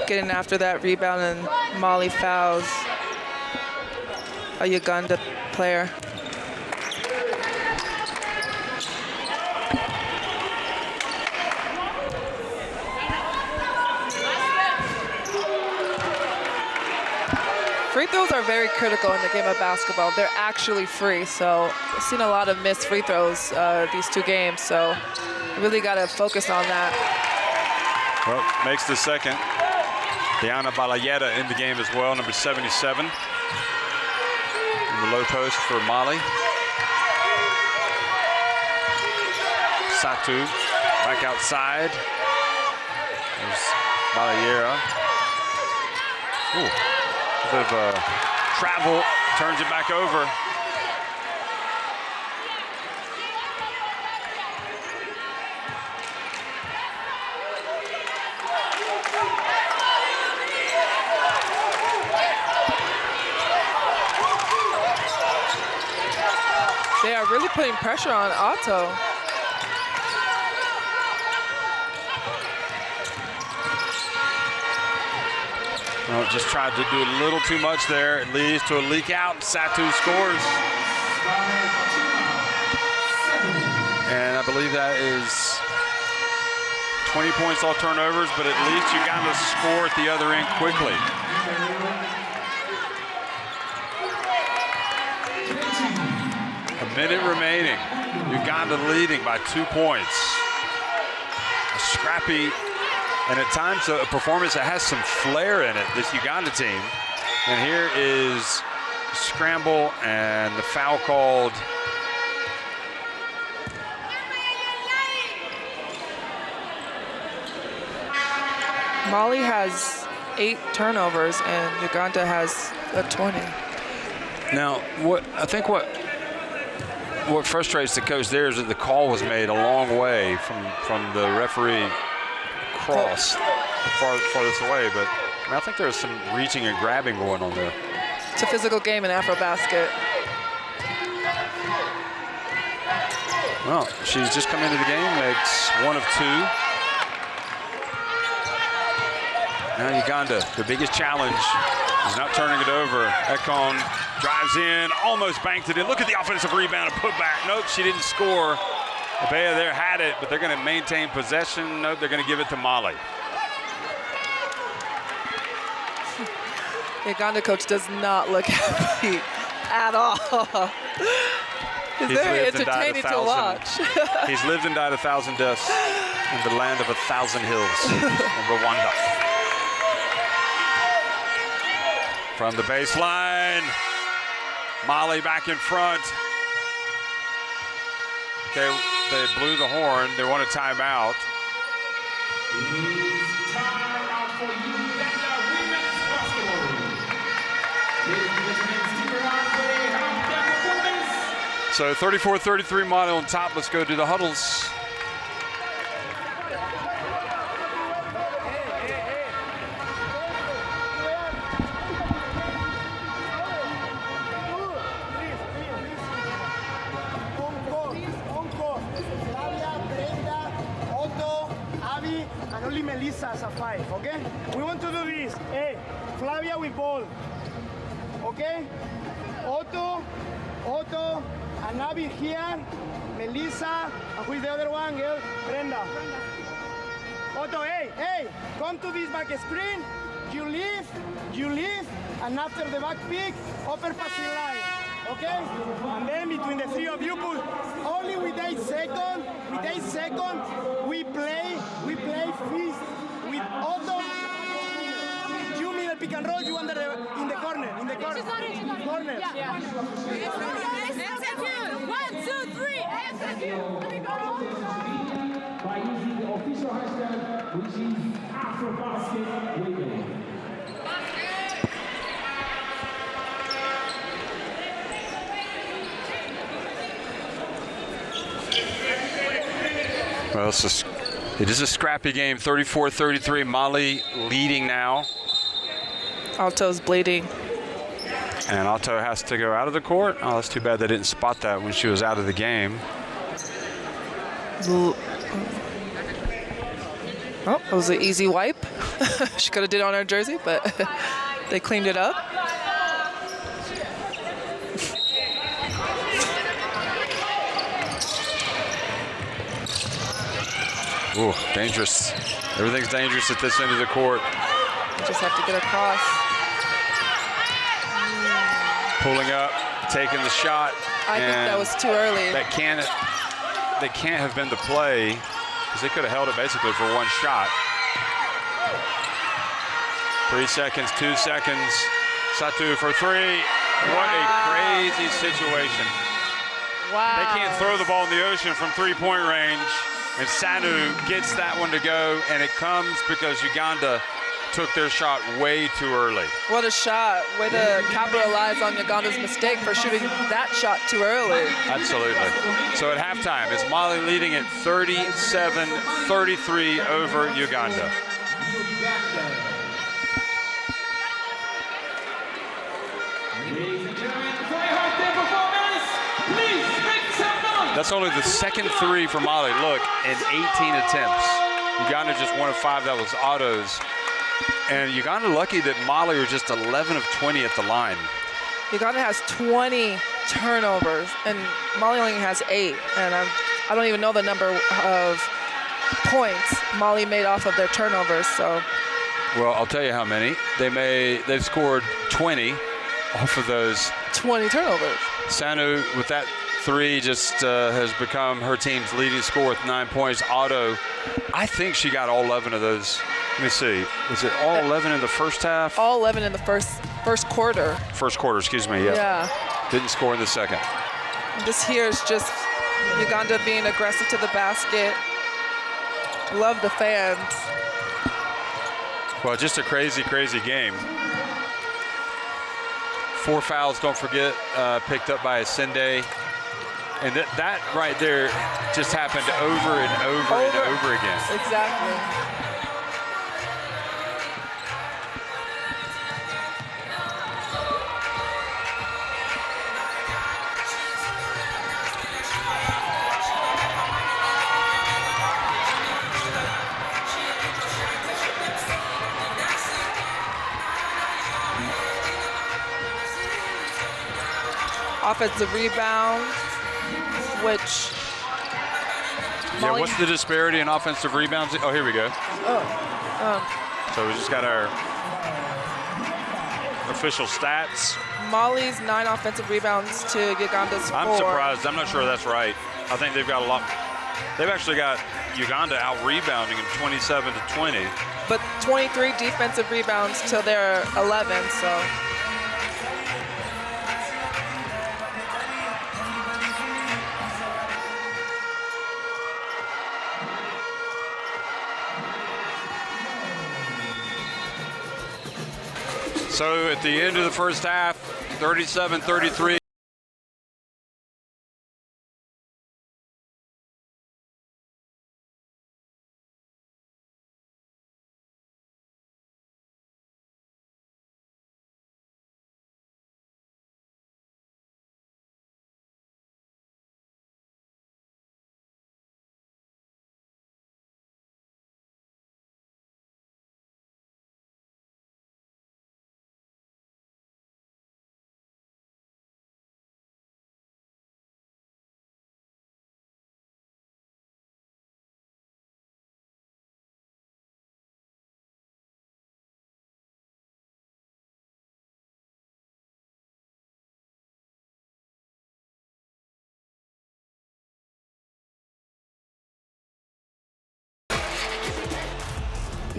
Getting after that rebound, and Mali fouls a Uganda player. Free throws are very critical in the game of basketball. They're actually free, so I've seen a lot of missed free throws these 2 games, so you really got to focus on that. Well, makes the second. Diana Balayeta in the game as well, number 77. In the low post for Mali. Satu back outside. There's Balayera. Ooh. A bit of travel, turns it back over. They are really putting pressure on Otto. Well, just tried to do a little too much there. It leads to a leak out. Satu scores. And I believe that is 20 points all turnovers, but at least Uganda score at the other end quickly. A minute remaining. Uganda leading by 2 points. A scrappy, and at times a performance that has some flair in it, this Uganda team. And here is scramble and the foul called. Mali has 8 turnovers and Uganda has 20. Now, what frustrates the coach there is that the call was made a long way from the referee across farthest away, but I mean, I think there's some reaching and grabbing going on there. It's a physical game in AfroBasket. Well, she's just come into the game, makes 1 of 2. Now Uganda, the biggest challenge is not turning it over. Ekon drives in, almost banked it in. Look at the offensive rebound and put back. Nope, she didn't score. Abea there had it, but they're going to maintain possession. Nope, they're going to give it to Mali. The Uganda coach does not look happy at all. It's very entertaining to watch. He's lived and died 1,000 deaths in the land of 1,000 hills in Rwanda. From the baseline, Mali back in front. Okay, they blew the horn. They want a timeout. Timeout for Uganda women's basketball. Ladies and gentlemen, stick around for the halftime performance. So 34-33 Mali on top. Let's go to the huddles. As a 5, okay? We want to do this. Hey, Flavia with ball, okay? Otto, and Abby here, Melissa, and who is the other one, girl? Brenda. Otto, hey, come to this back screen. You leave, and after the back pick, upper passing line, okay? And then between the 3 of you, put only with 8 seconds. With 8 seconds, we play fist. With Otto, you middle pick and roll, you in the corner. Corner. Yeah. Execute. 1, 2, 3. Execute. By using the official hashtag, which is AfroBasket Women. Well, it is a scrappy game, 34-33. Mali leading now. Alto's bleeding. And Alto has to go out of the court. Oh, that's too bad they didn't spot that when she was out of the game. Oh, it was an easy wipe. She could have did it on her jersey, but they cleaned it up. Ooh, dangerous. Everything's dangerous at this end of the court. Just have to get across. Pulling up, taking the shot. I think that was too early. That can't have been the play, because they could have held it basically for one shot. 3 seconds, 2 seconds. Satu for three. What a crazy situation. Wow. They can't throw the ball in the ocean from three-point range, and Sanu gets that one to go, and it comes because Uganda took their shot way too early. What a shot. Way to capitalize on Uganda's mistake for shooting that shot too early. Absolutely. So at halftime, it's Mali leading at 37-33 over Uganda. That's only the second three for Mali. Look, in 18 attempts. Uganda just 1 of 5. That was autos. And Uganda lucky that Mali are just 11 of 20 at the line. Uganda has 20 turnovers, and Mali only has 8. And I don't even know the number of points Mali made off of their turnovers. So, well, I'll tell you how many. They've scored 20 off of those 20 turnovers. Sanu with that three just has become her team's leading scorer with 9 points. Otto, I think she got all 11 of those. Let me see. Was it all 11 in the first half? All 11 in the first quarter. First quarter, excuse me. Yeah. Didn't score in the second. This here is just Uganda being aggressive to the basket. Love the fans. Well, just a crazy, crazy game. 4 fouls, don't forget, picked up by Asende. And that right there just happened over and over again. Exactly. Offensive rebound, which Mali, what's the disparity in offensive rebounds? Oh, here we go. So we just got our official stats. Mali's 9 offensive rebounds to Uganda's 4. I'm surprised. I'm not sure that's right. I think they've got a lot. They've actually got Uganda out rebounding them 27-20. But 23 defensive rebounds to their 11. So. So at the end of the first half, 37-33.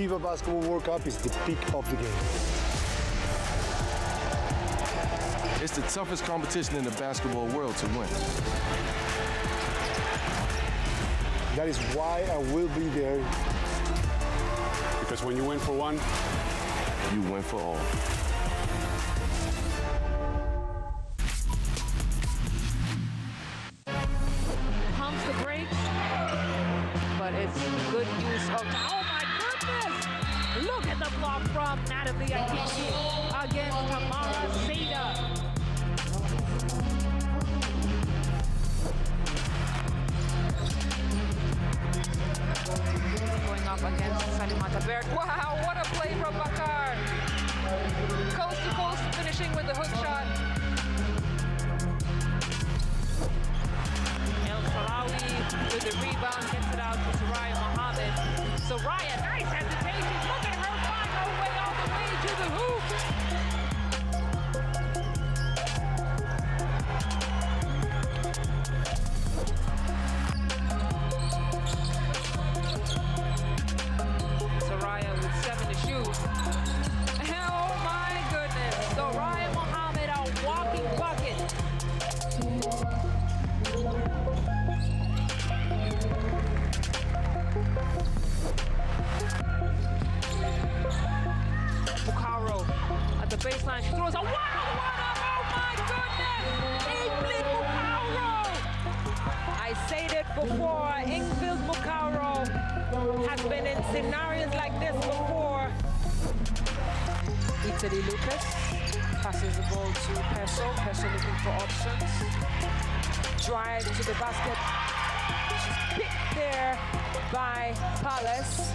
FIBA Basketball World Cup is the peak of the game. It's the toughest competition in the basketball world to win. That is why I will be there. Because when you win for one, you win for all. Pumps the brakes, but Look at the block from Natalie Akiki against Tamara Seda. Going up against Salimata Berg. Wow, what a play from Bakar. Coast to coast, finishing with the hook shot. El Salawi with the rebound, gets it out to Soraya Mohammed. Soraya, nice hesitation. Look at her find her way all the way to the hoop. Soraya with 7 to shoot. Oh my goodness. Soraya Mohammed, a walking bucket. Bukaro at the baseline. She throws a one-on-one. Oh my goodness! Ingrid Bukaro! I said it before. Ingrid Bukaro has been in scenarios like this before. Italy Lucas passes the ball to Peso. Peso looking for options. Drive to the basket. She's picked there by Palace.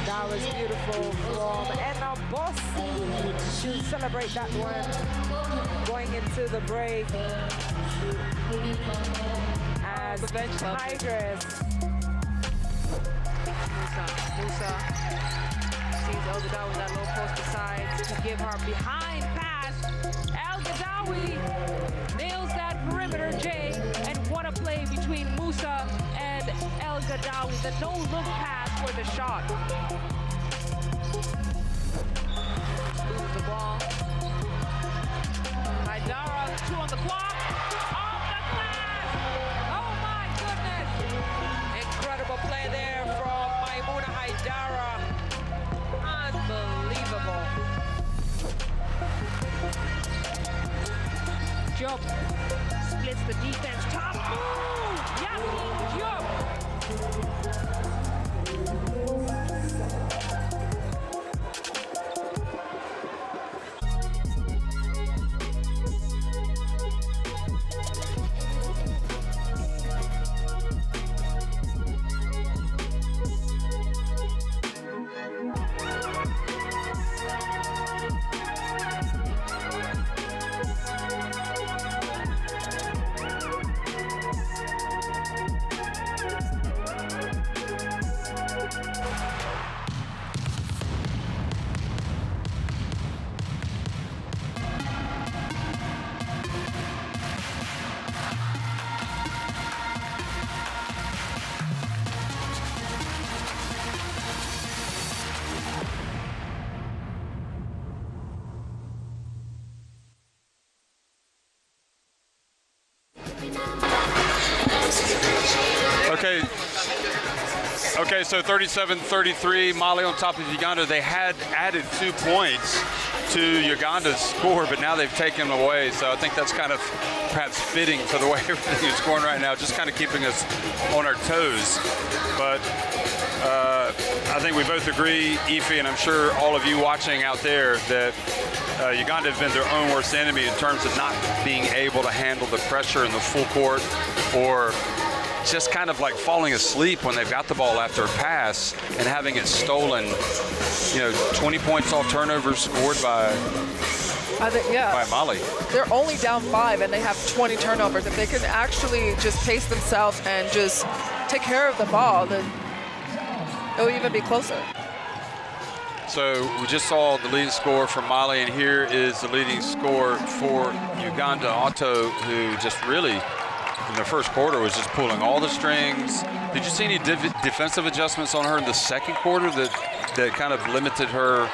That was beautiful from Emma Boss to celebrate that one going into the break as the bench Tigress. Musa sees El Gadawi that low post decides to give her behind pass. El Gadawi nails that perimeter J, and what a play between Musa and El Gadawi. The no-look pass for the shot. Loses the ball. Haidara, 2 on the clock. Off the glass! Oh my goodness! Incredible play there from Maimouna Haidara. Unbelievable. Job splits the defense. Top move! Yasin Job! Okay, so 37-33, Mali on top of Uganda. They had added 2 points to Uganda's score, but now they've taken them away. So I think that's kind of perhaps fitting for the way everything is going right now, just kind of keeping us on our toes. But I think we both agree, Ify, and I'm sure all of you watching out there, that Uganda have been their own worst enemy in terms of not being able to handle the pressure in the full court, or just kind of like falling asleep when they've got the ball after a pass and having it stolen. 20 points off turnovers scored by Mali. They're only down 5 and they have 20 turnovers. If they can actually just pace themselves and just take care of the ball, then it'll even be closer. So we just saw the leading score from Mali, and here is the leading score for Uganda. Otto, who just really, in the first quarter, was just pulling all the strings. Did you see any defensive adjustments on her in the second quarter that kind of limited her?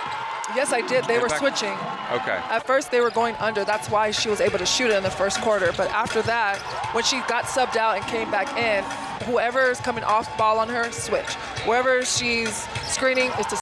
Yes, I did. They were switching. Okay. At first, they were going under. That's why she was able to shoot it in the first quarter. But after that, when she got subbed out and came back in, whoever is coming off ball on her, switch. Wherever she's screening is to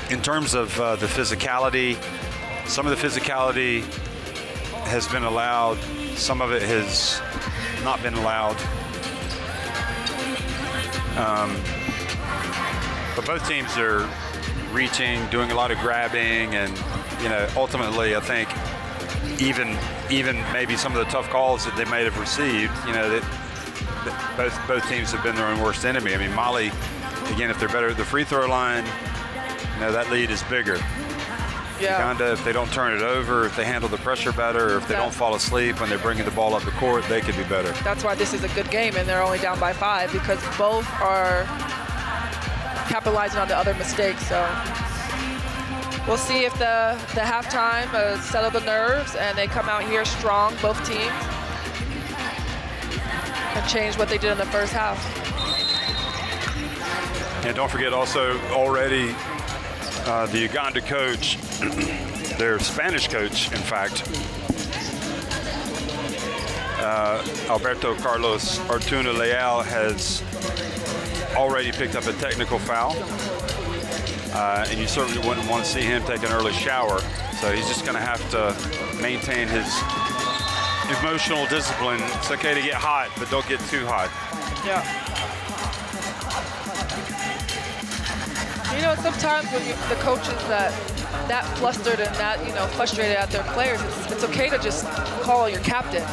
In terms of the physicality, some of the physicality has been allowed, some of it has not been allowed. But both teams are reaching, doing a lot of grabbing, and ultimately I think even maybe some of the tough calls that they may have received, that both teams have been their own worst enemy. I mean, Mali, again, if they're better at the free throw line, that lead is bigger. Yeah. Uganda, if they don't turn it over, if they handle the pressure better, or if they don't fall asleep when they're bringing the ball up the court, they could be better. That's why this is a good game, and they're only down by 5 because both are capitalizing on the other mistakes. So we'll see if the halftime settle the nerves and they come out here strong, both teams, and change what they did in the first half. And don't forget also already the Uganda coach, their Spanish coach, in fact, Alberto Carlos Artuna Leal, has already picked up a technical foul. And you certainly wouldn't want to see him take an early shower. So he's just going to have to maintain his emotional discipline. It's okay to get hot, but don't get too hot. Yeah. Sometimes when the coaches that flustered and that frustrated at their players, it's okay to just call your captain.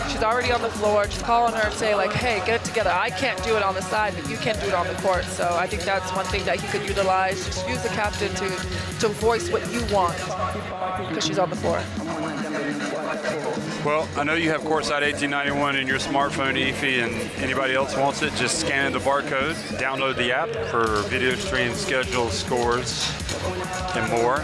She's already on the floor. Just call on her and say, like, hey, get it together. I can't do it on the side, but you can do it on the court. So I think that's one thing that he could utilize. Just use the captain to voice what you want because she's on the floor. Well, I know you have Courtside 1891 in your smartphone, Ify, and anybody else wants it, just scan the barcode, download the app for video stream, schedules, scores, and more.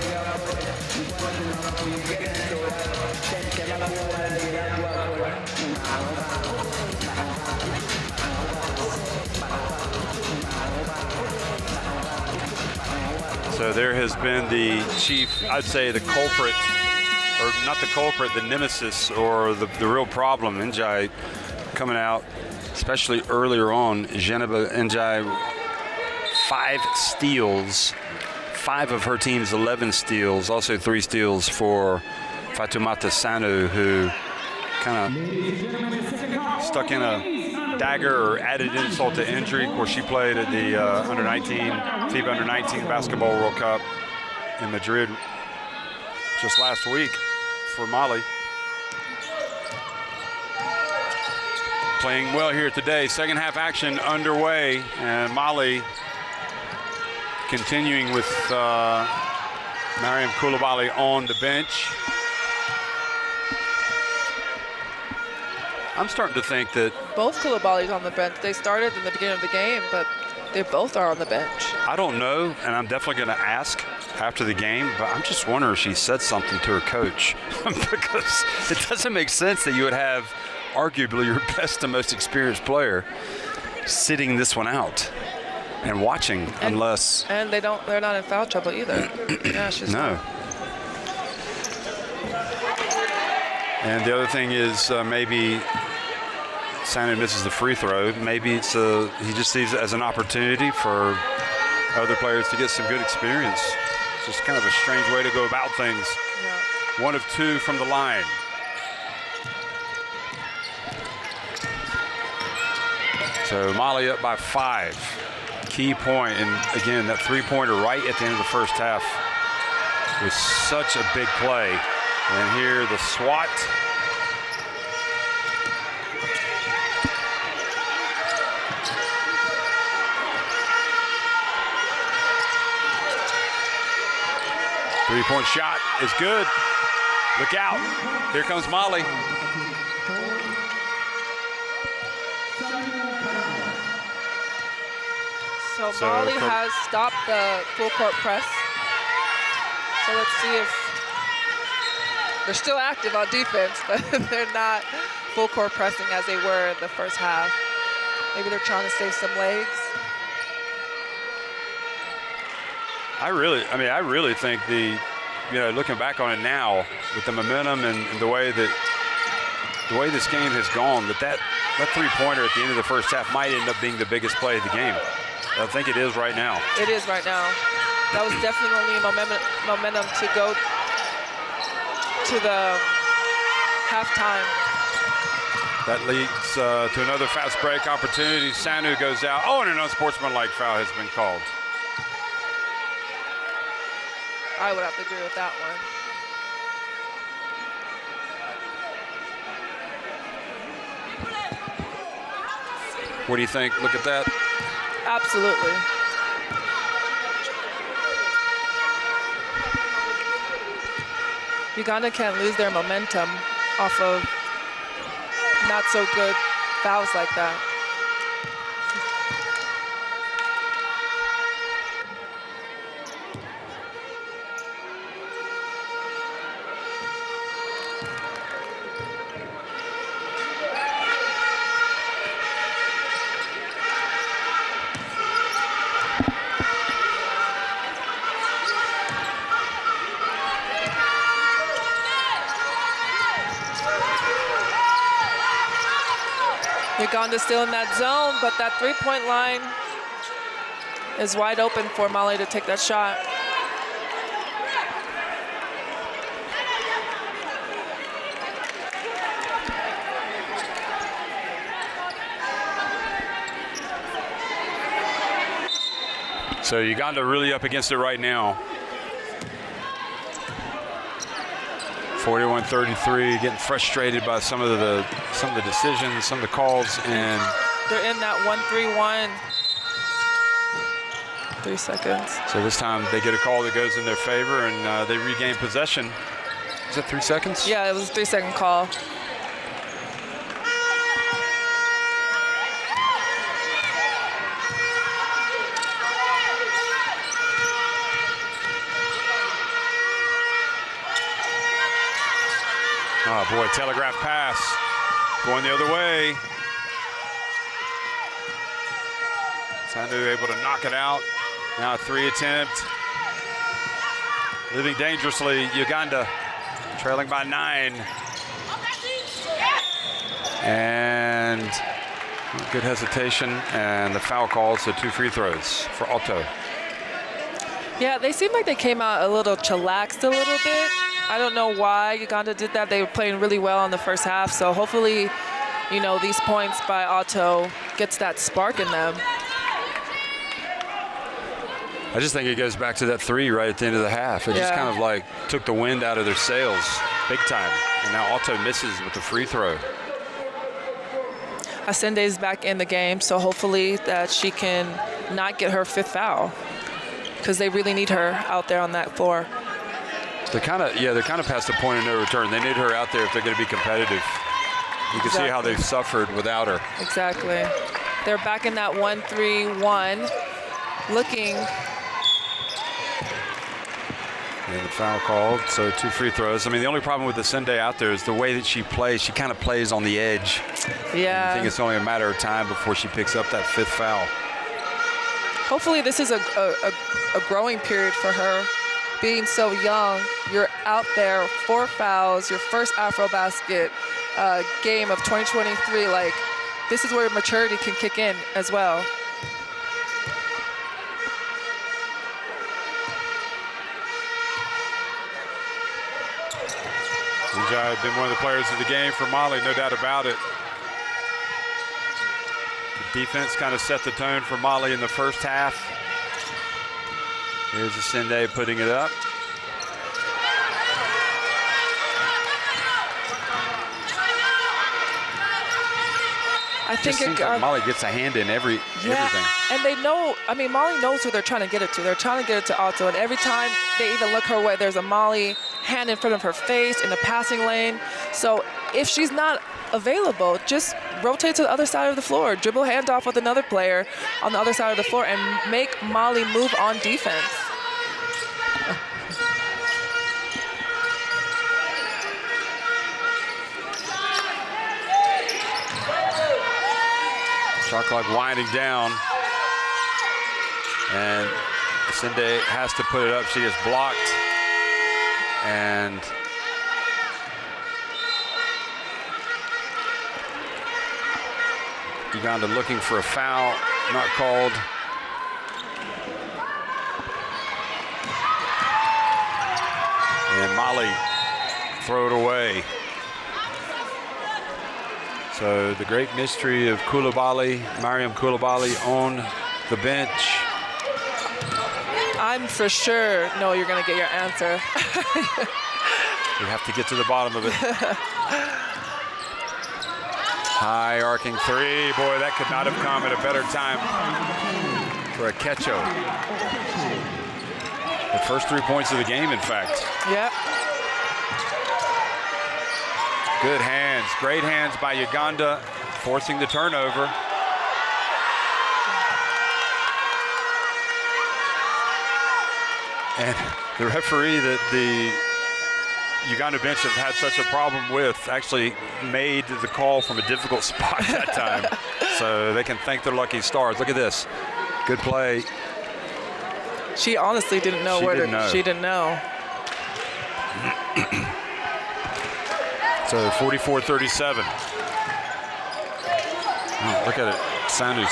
So there has been the chief, I'd say the culprit, or not the culprit, the nemesis, or the real problem. Njai coming out, especially earlier on. Geneva Njai, 5 steals, 5 of her team's 11 steals, also 3 steals for Fatoumata Sanu, who kind of stuck in a dagger or added insult to injury. Of course, she played at the FIBA Under-19 Basketball World Cup in Madrid just last week for Mali. Playing well here today. Second half action underway, and Mali continuing with Mariam Koulibaly on the bench. I'm starting to think that both Koulibaly's on the bench. They started in the beginning of the game, but they both are on the bench. I don't know, and I'm definitely going to ask after the game, but I'm just wondering if she said something to her coach because it doesn't make sense that you would have arguably your best and most experienced player sitting this one out and watching, unless they're not in foul trouble either. Yeah, she's no. not. And the other thing is maybe Sanu misses the free throw. Maybe it's he just sees it as an opportunity for other players to get some good experience. It's just kind of a strange way to go about things. Yeah. 1 of 2 from the line. So Mali up by 5. Key point, and again, that 3-pointer right at the end of the first half was such a big play. And here the swat. Three-point shot is good. Look out. Here comes Mali. So Mali has stopped the full court press. So let's see if they're still active on defense, but they're not full court pressing as they were in the first half. Maybe they're trying to save some legs. I really think looking back on it now with the momentum and the way this game has gone, that 3-pointer at the end of the first half might end up being the biggest play of the game. I think it is right now. It is right now. That was definitely momentum to go to the halftime. That leads to another fast break opportunity. Sanu goes out. Oh, and an unsportsmanlike foul has been called. I would have to agree with that one. What do you think? Look at that. Absolutely. Uganda can't lose their momentum off of not so good fouls like that. Uganda's still in that zone, but that 3-point line is wide open for Mali to take that shot. So Uganda really up against it right now. 41-33, getting frustrated by some of the decisions, some of the calls, and they're in that 1-3-1. 3 seconds. So this time they get a call that goes in their favor, and they regain possession. Is that 3 seconds? Yeah, it was a 3-second call. Oh boy, telegraph pass going the other way. Sandu able to knock it out. Now a 3 attempt. living dangerously. Uganda trailing by 9. And good hesitation, and the foul call, so 2 free throws for Otto. Yeah, they seem like they came out a little chillaxed a little bit. I don't know why Uganda did that. They were playing really well in the first half, so hopefully, you know, these points by Otto gets that spark in them. I just think it goes back to that 3 right at the end of the half. It just kind of like took the wind out of their sails big time. And now Otto misses with the free throw. Asende's back in the game, so hopefully that she can not get her 5th foul, because they really need her out there on that floor. They're kind of past the point of no return. They need her out there if they're going to be competitive. You can see how they've suffered without her. Exactly. They're back in that 1-3-1, looking. And the foul called, so 2 free throws. I mean, the only problem with Asende out there is the way that she plays. She kind of plays on the edge. Yeah. I think it's only a matter of time before she picks up that 5th foul. Hopefully this is a growing period for her. Being so young, you're out there, 4 fouls, your first AfroBasket game of 2023. Like, this is where maturity can kick in as well. Ujai had been one of the players of the game for Mali, no doubt about it. The defense kind of set the tone for Mali in the first half. Here's Asende putting it up. I think seems like Mali gets a hand in everything. And they know, I mean, Mali knows who they're trying to get it to. They're trying to get it to Otto, and every time they even look her way, there's a Mali hand in front of her face in the passing lane. So if she's not available, just rotate to the other side of the floor, dribble handoff with another player on the other side of the floor, and make Mali move on defense. Shot clock winding down, and Asende has to put it up. She is blocked, and Uganda looking for a foul, not called. And Mali throw it away. So the great mystery of Coulibaly, Mariam Coulibaly on the bench. I'm for sure know you're going to get your answer. We have to get to the bottom of it. High arcing 3. Boy, that could not have come at a better time for a Ketcho. The first 3 points of the game, in fact. Yep. Good hands, great hands by Uganda, forcing the turnover. And the referee that the Uganda bench have had such a problem with actually made the call from a difficult spot that time. So they can thank their lucky stars. Look at this, good play. She honestly didn't know she didn't know. So 44-37. Look at it. Sandu's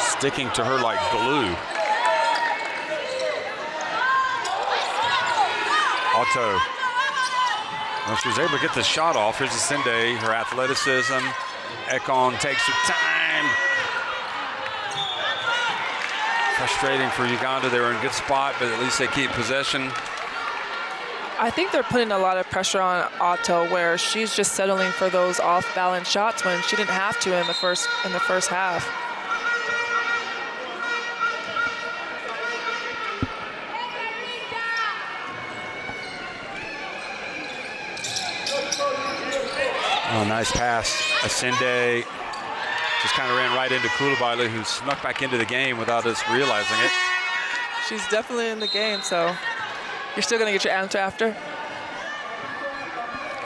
sticking to her like glue. Otto. Well, she was able to get the shot off. Here's Asende, her athleticism. Ekon takes her time. Frustrating for Uganda. They were in a good spot, but at least they keep possession. I think they're putting a lot of pressure on Otto, where she's just settling for those off-balance shots when she didn't have to in the first half. Oh, nice pass. Asende just kind of ran right into Coulibaly, who snuck back into the game without us realizing it. She's definitely in the game, so you're still going to get your answer after?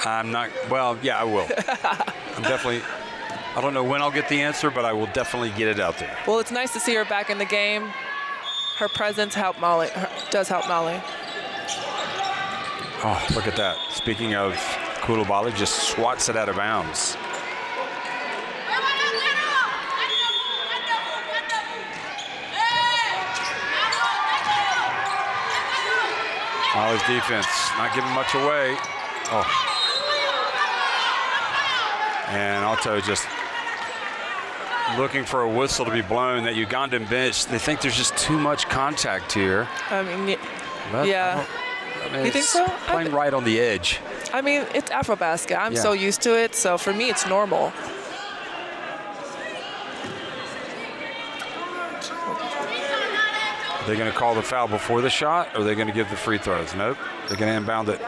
I'm not, well, yeah, I will. I'm definitely, I don't know when I'll get the answer, but I will definitely get it out there. Well, it's nice to see her back in the game. Her presence does help Mali. Oh, look at that. Speaking of Koulibaly, just swats it out of bounds. Mali's defense not giving much away. Oh. And Alto just looking for a whistle to be blown. That Ugandan bench, they think there's just too much contact here. I mean, But yeah. You think so? Playing right on the edge. I mean, it's AfroBasket. I'm so used to it, so for me, it's normal. Are they going to call the foul before the shot, or are they going to give the free throws? Nope. They're going to inbound it.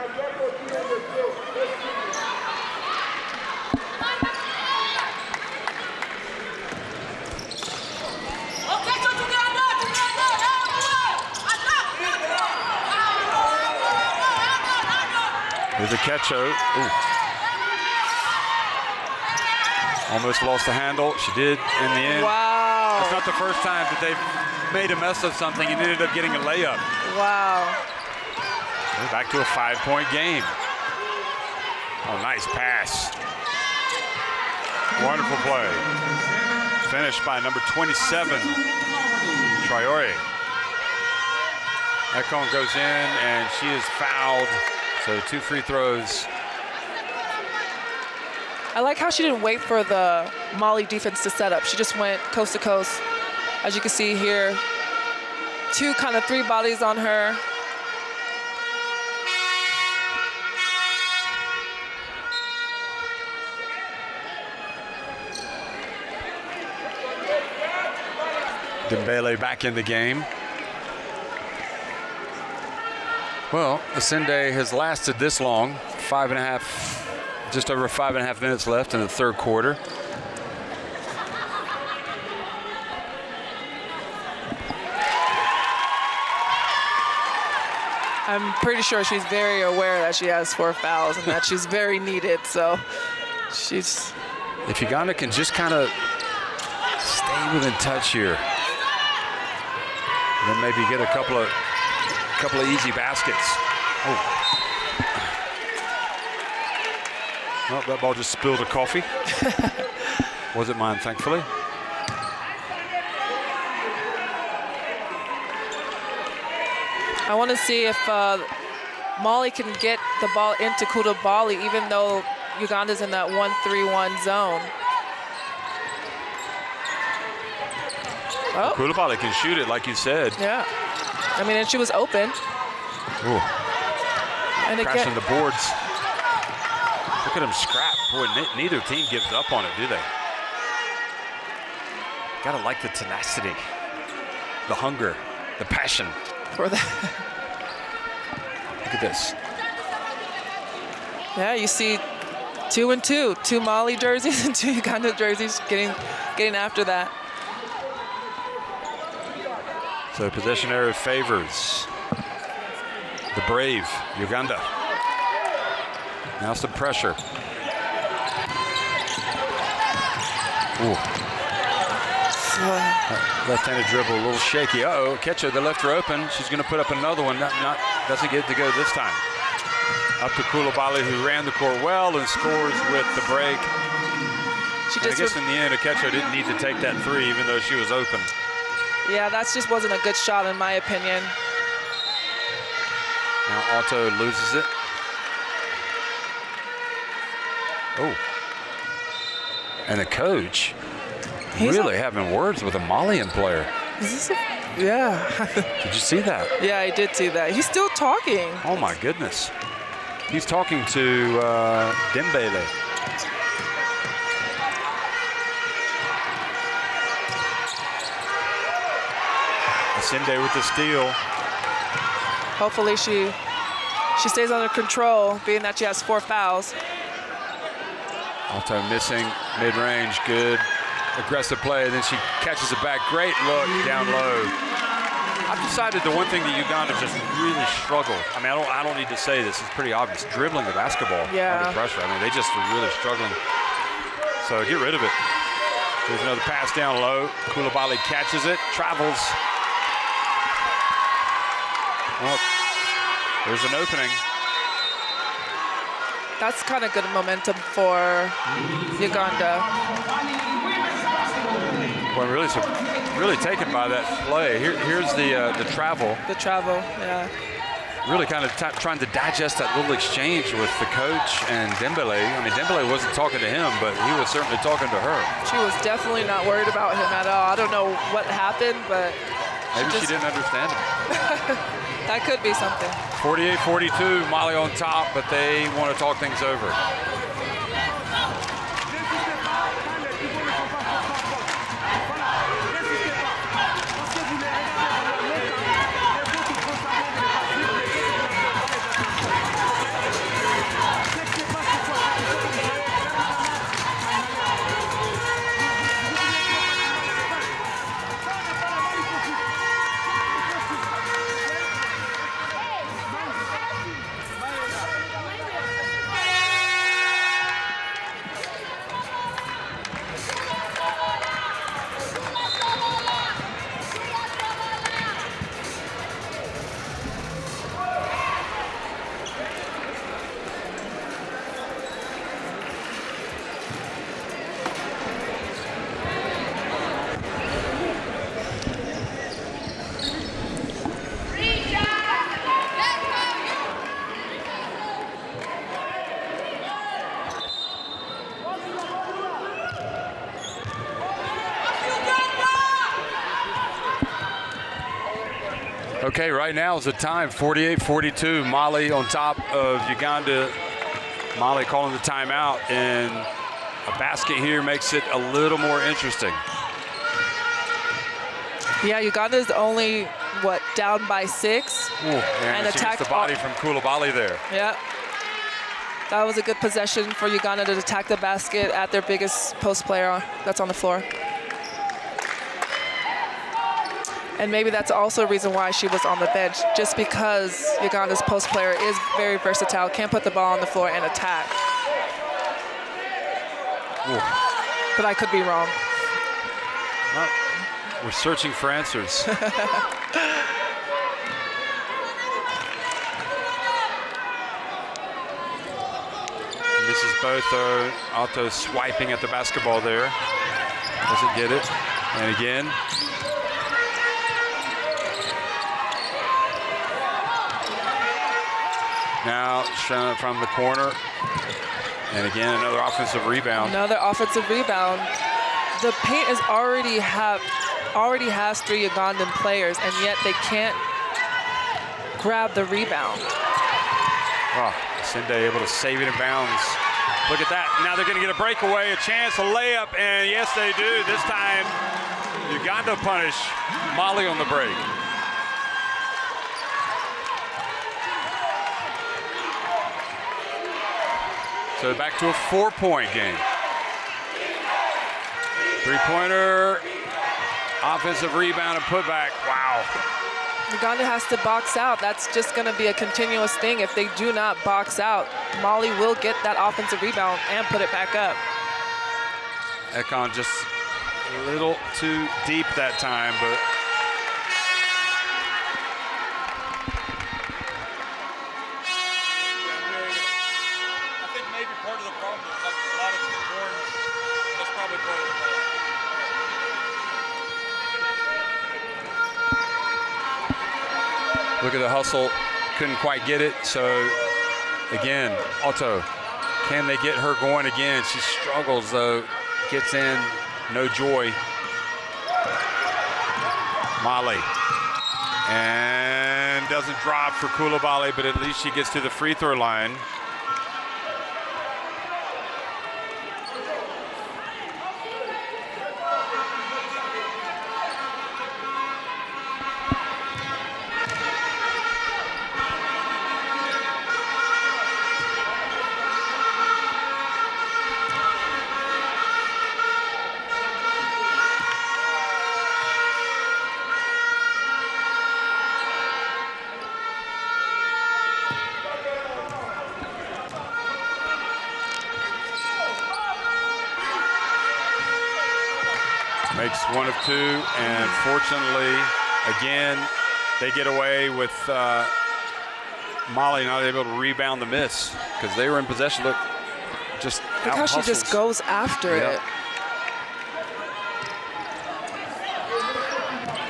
Here's a Ketcho. Almost lost the handle. She did in the end. Wow. It's not the first time that they've made a mess of something and ended up getting a layup. Wow. We're back to a 5-point game. Oh, nice pass. Wonderful play. Finished by number 27, Traore. Ekong goes in and she is fouled. So 2 free throws. I like how she didn't wait for the Mali defense to set up. She just went coast to coast. As you can see here, 2 kind of 3 bodies on her. Dembele back in the game. Well, Asende has lasted this long, just over 5.5 minutes left in the third quarter. I'm pretty sure she's very aware that she has 4 fouls and that she's very needed, so she's... If Uganda can just kind of stay within touch here, then maybe get a couple of easy baskets. Oh. Well, that ball just spilled a coffee. Wasn't mine, thankfully. I want to see if Mali can get the ball into Koulibaly, even though Uganda's in that 1-3-1 zone. Oh. Koulibaly can shoot it, like you said. Yeah. I mean, and she was open. Ooh. And crashing the boards. Look at them scrap. Boy, neither team gives up on it, do they? Gotta like the tenacity, the hunger, the passion. For that. Look at this. Yeah, you see 2 and 2, 2 Mali jerseys and 2 Uganda jerseys getting after that. So possession area favors the brave Uganda. Now some pressure. Ooh. Left-handed dribble, a little shaky. Uh-oh, Ketcho, they left her open. She's going to put up another one. Doesn't get to go this time. Up to Koulibaly, who ran the court well and scores with the break. I guess in the end, Ketcho didn't need to take that 3, even though she was open. Yeah, that just wasn't a good shot, in my opinion. Now Otto loses it. Oh. And the coach really having words with a Malian player. Is this yeah. Did you see that? Yeah, I did see that. He's still talking. Oh, my goodness. He's talking to Dembele. Asende with the steal. Hopefully she stays under control, being that she has 4 fouls. Alto missing mid-range, good aggressive play, then she catches it back. Great look down low. I've decided the one thing that Uganda just really struggled. I mean, I don't need to say this, it's pretty obvious. Dribbling the basketball under pressure. I mean, they just were really struggling. So get rid of it. There's another pass down low. Koulibaly catches it, travels. Well, there's an opening. That's kind of good momentum for Uganda. Well, really taken by that play. Here's the travel. The travel, yeah. Really kind of trying to digest that little exchange with the coach and Dembele. I mean, Dembele wasn't talking to him, but he was certainly talking to her. She was definitely not worried about him at all. I don't know what happened, but maybe she didn't understand him. That could be something. 48-42, Mali on top, but they want to talk things over. Okay, right now is the time, 48-42, Mali on top of Uganda. Mali calling the timeout, and a basket here makes it a little more interesting. Yeah, Uganda is only, what, down by 6? Ooh, and attacked the body from Koulibaly there. Yeah. That was a good possession for Uganda to attack the basket at their biggest post player that's on the floor. And maybe that's also a reason why she was on the bench, just because Uganda's post player is very versatile, can put the ball on the floor and attack. Ooh. But I could be wrong. Well, we're searching for answers. This is both Otto swiping at the basketball there. Doesn't get it. And again. Now shown from the corner. And again, another offensive rebound. Another offensive rebound. The paint is already has 3 Ugandan players, and yet they can't grab the rebound. Oh, Sinde able to save it in bounds. Look at that. Now they're going to get a breakaway, a chance, a layup, and yes, they do. This time, Uganda punish Mali on the break. So back to a 4-point game. 3-pointer, offensive rebound and putback. Wow. Uganda has to box out. That's just going to be a continuous thing. If they do not box out, Mali will get that offensive rebound and put it back up. Ekon just a little too deep that time, but I think maybe part of the problem is like a lot of the horns. That's probably part of the problem. look at the hustle, couldn't quite get it. So again, Otto, can they get her going again? She struggles though, gets in, no joy. Mali, and doesn't drop for Koulibaly, but at least she gets to the free throw line. Makes one of two, and fortunately, again, they get away with Mali not able to rebound the miss because they were in possession. Look, just Look how she just goes after it.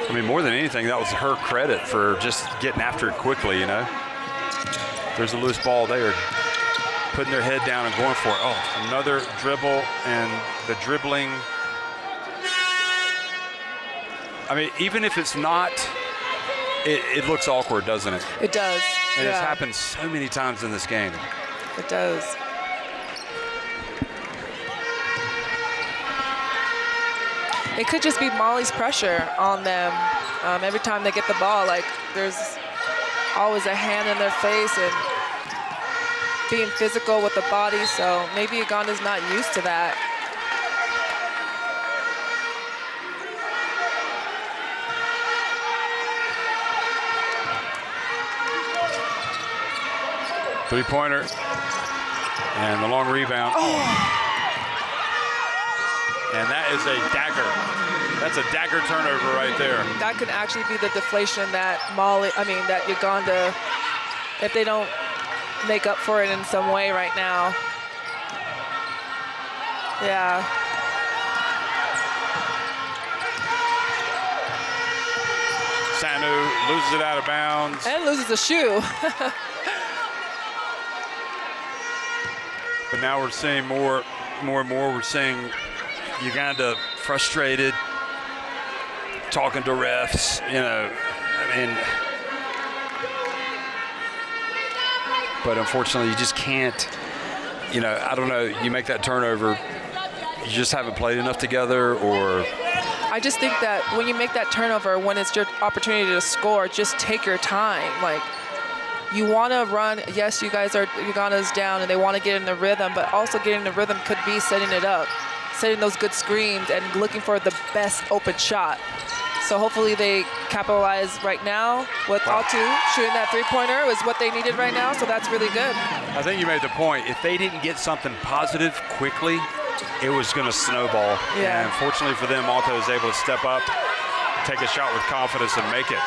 I mean, more than anything, that was her credit for just getting after it quickly, you know. There's a loose ball there. Putting their head down and going for it. Oh, another dribble, and the dribbling. I mean, even if it's not, it looks awkward, doesn't it? It does. And it's happened so many times in this game. It does. It could just be Mali's pressure on them. Every time they get the ball, like there's always a hand in their face and being physical with the body. So maybe Uganda's not used to that. Three-pointer and the long rebound. Oh. And that is a dagger. That's a dagger turnover right there. That could actually be the deflation that that Uganda, if they don't make up for it in some way right now. Yeah. Sanu loses it out of bounds. And loses a shoe. But now we're seeing more and more. We're seeing Uganda frustrated, talking to refs, you know, I mean, but unfortunately you just can't, you know, I don't know, you make that turnover, you just haven't played enough together, or? I just think that when you make that turnover, when it's your opportunity to score, just take your time. Like, you want to run, yes, Uganda's down and they want to get in the rhythm, but also getting the rhythm could be setting it up, setting those good screens and looking for the best open shot. So hopefully they capitalize right now with Altu shooting that three-pointer was what they needed right now, so that's really good. I think you made the point. If they didn't get something positive quickly, it was going to snowball. Yeah. And fortunately for them, Altu was able to step up, take a shot with confidence and make it.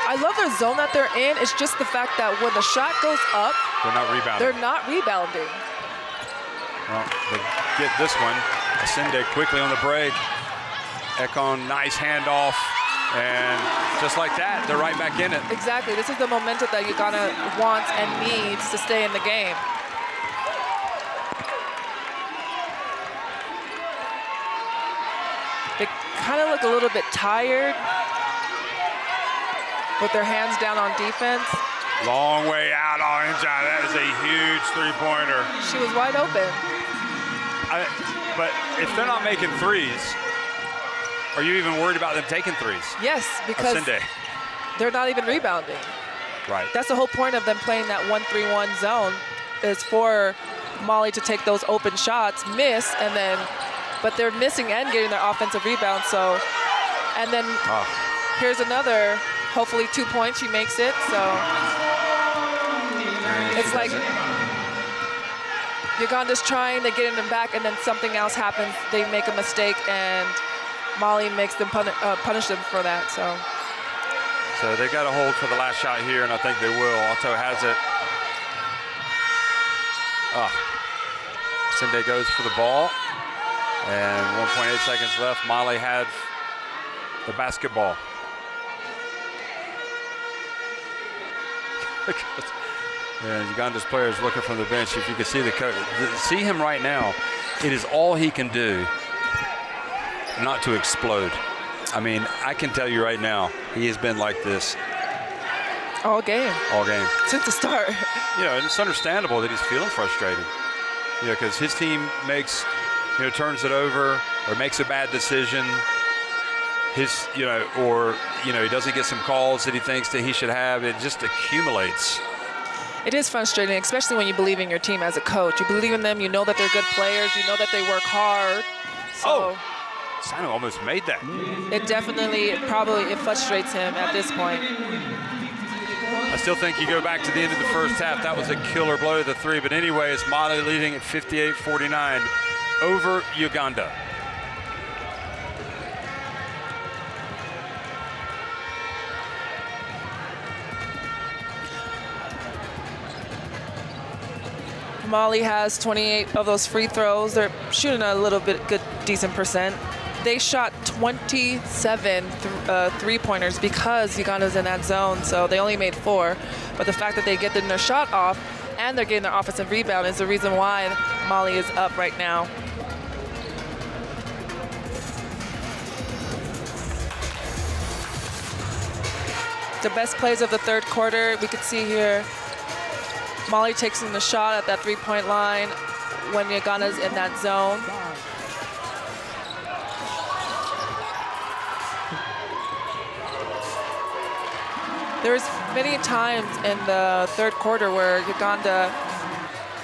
I love the zone that they're in. It's just the fact that when the shot goes up, they're not rebounding. They're not rebounding. Well, they get this one. Asende quickly on the break. Ekon, nice handoff. And just like that, they're right back in it. Exactly. This is the momentum that Uganda wants and needs to stay in the game. They kind of look a little bit tired with their hands down on defense. Long way out on inside. That is a huge three-pointer. She was wide open. But if they're not making threes, are you even worried about them taking threes? Yes, because Asende. They're not even rebounding. Right. That's the whole point of them playing that 1-3-1 zone, is for Mali to take those open shots, miss, and then, but they're missing and getting their offensive rebound. So, and then here's another, hopefully 2 points, she makes it. So it's like Uganda's trying, they get in them back, and then something else happens. They make a mistake, and Mali makes them punish them for that. So they got a hold for the last shot here, and I think they will. Alto has it. Asende goes for the ball, and 1.8 seconds left. Mali had the basketball. And Uganda's players looking from the bench. If you can see the coach, see him right now, it is all he can do not to explode. I mean, I can tell you right now, he has been like this all game. All game. Since the start. You know, and it's understandable that he's feeling frustrated. You know, because his team makes, you know, turns it over or makes a bad decision. His, you know, or, you know, he doesn't get some calls that he thinks that he should have. It just accumulates. It is frustrating, especially when you believe in your team as a coach. You believe in them, you know that they're good players, you know that they work hard. So Sano almost made that. It definitely, it frustrates him at this point. I still think you go back to the end of the first half, that was a killer blow to the three. But anyway, it's Mali leading at 58-49 over Uganda. Mali has 28 of those free throws. They're shooting a little bit good, decent percent. They shot 27 three-pointers because Uganda's in that zone, so they only made 4. But the fact that they get their shot off and they're getting their offensive rebound is the reason why Mali is up right now. The best plays of the third quarter, we could see here, Mali takes in the shot at that three-point line when Uganda's in that zone. There's many times in the third quarter where Uganda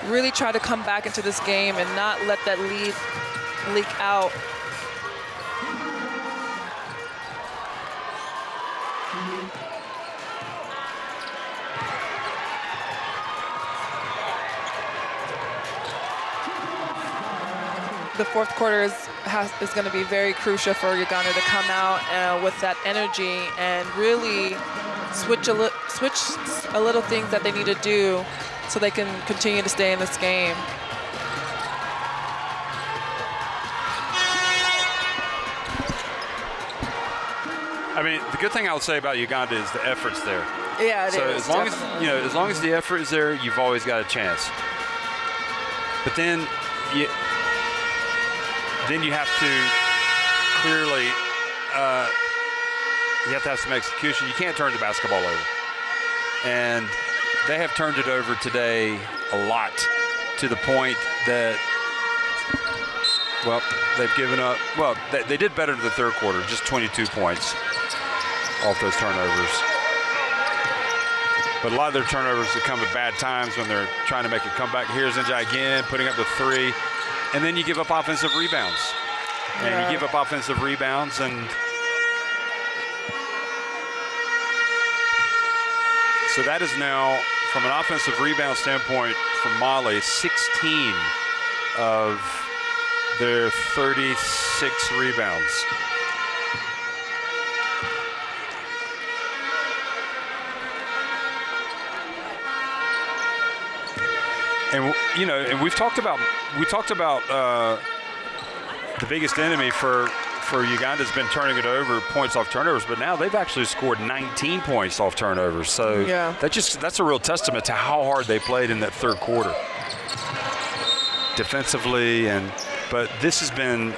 really tried to come back into this game and not let that lead leak out. The fourth quarter is going to be very crucial for Uganda to come out with that energy and really switch a little things that they need to do so they can continue to stay in this game. I mean, the good thing I would say about Uganda is the effort's there. Yeah, it is. So as long as the effort is there, you've always got a chance. But then you have to clearly, you have to have some execution. You can't turn the basketball over. And they have turned it over today a lot, to the point that, well, they've given up. Well, they did better in the third quarter, just 22 points off those turnovers. But a lot of their turnovers have come at bad times when they're trying to make a comeback. Here's Njai again, putting up the 3. And then you give up offensive rebounds. And you give up offensive rebounds, and so that is now, from an offensive rebound standpoint, from Mali, 16 of their 36 rebounds. And you know, and we talked about the biggest enemy for Uganda has been turning it over, points off turnovers, but now they've actually scored 19 points off turnovers. So yeah, that's a real testament to how hard they played in that third quarter defensively. But this has been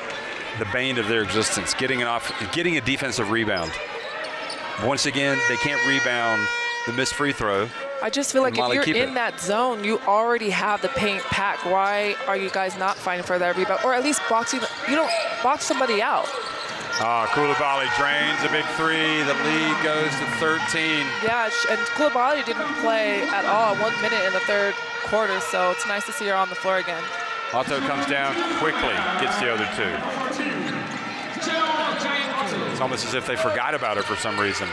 the bane of their existence, getting a defensive rebound. Once again, they can't rebound the missed free throw. I just feel like if you're in that zone, you already have the paint packed. Why are you guys not fighting for that rebound? Or at least boxing, you don't box somebody out. Koulibaly drains a big 3. The lead goes to 13. Yeah, and Koulibaly didn't play at all 1 minute in the third quarter, so it's nice to see her on the floor again. Otto comes down quickly, gets the other 2. It's almost as if they forgot about her for some reason.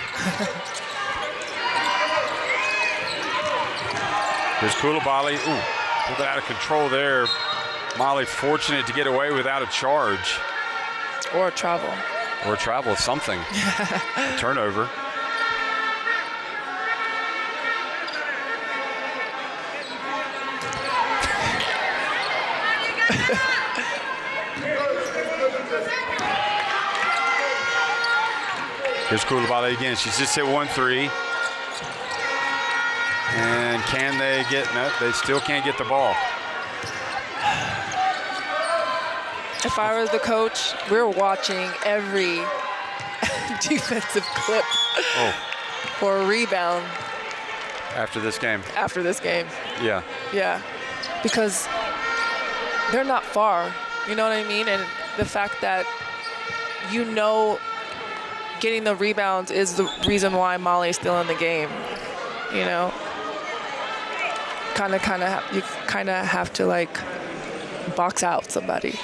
Here's Koulibaly. Ooh, pulled it out of control there. Mali fortunate to get away without a charge. Or travel. Or travel, something. A turnover. Here's Koulibaly again. She's just hit 1 3. And can they get, no, they still can't get the ball. If I were the coach, we're watching every defensive clip for a rebound. After this game? After this game. Yeah. Yeah, because they're not far, you know what I mean? And the fact that, you know, getting the rebounds is the reason why Mali is still in the game, you know? You kind of have to like box out somebody.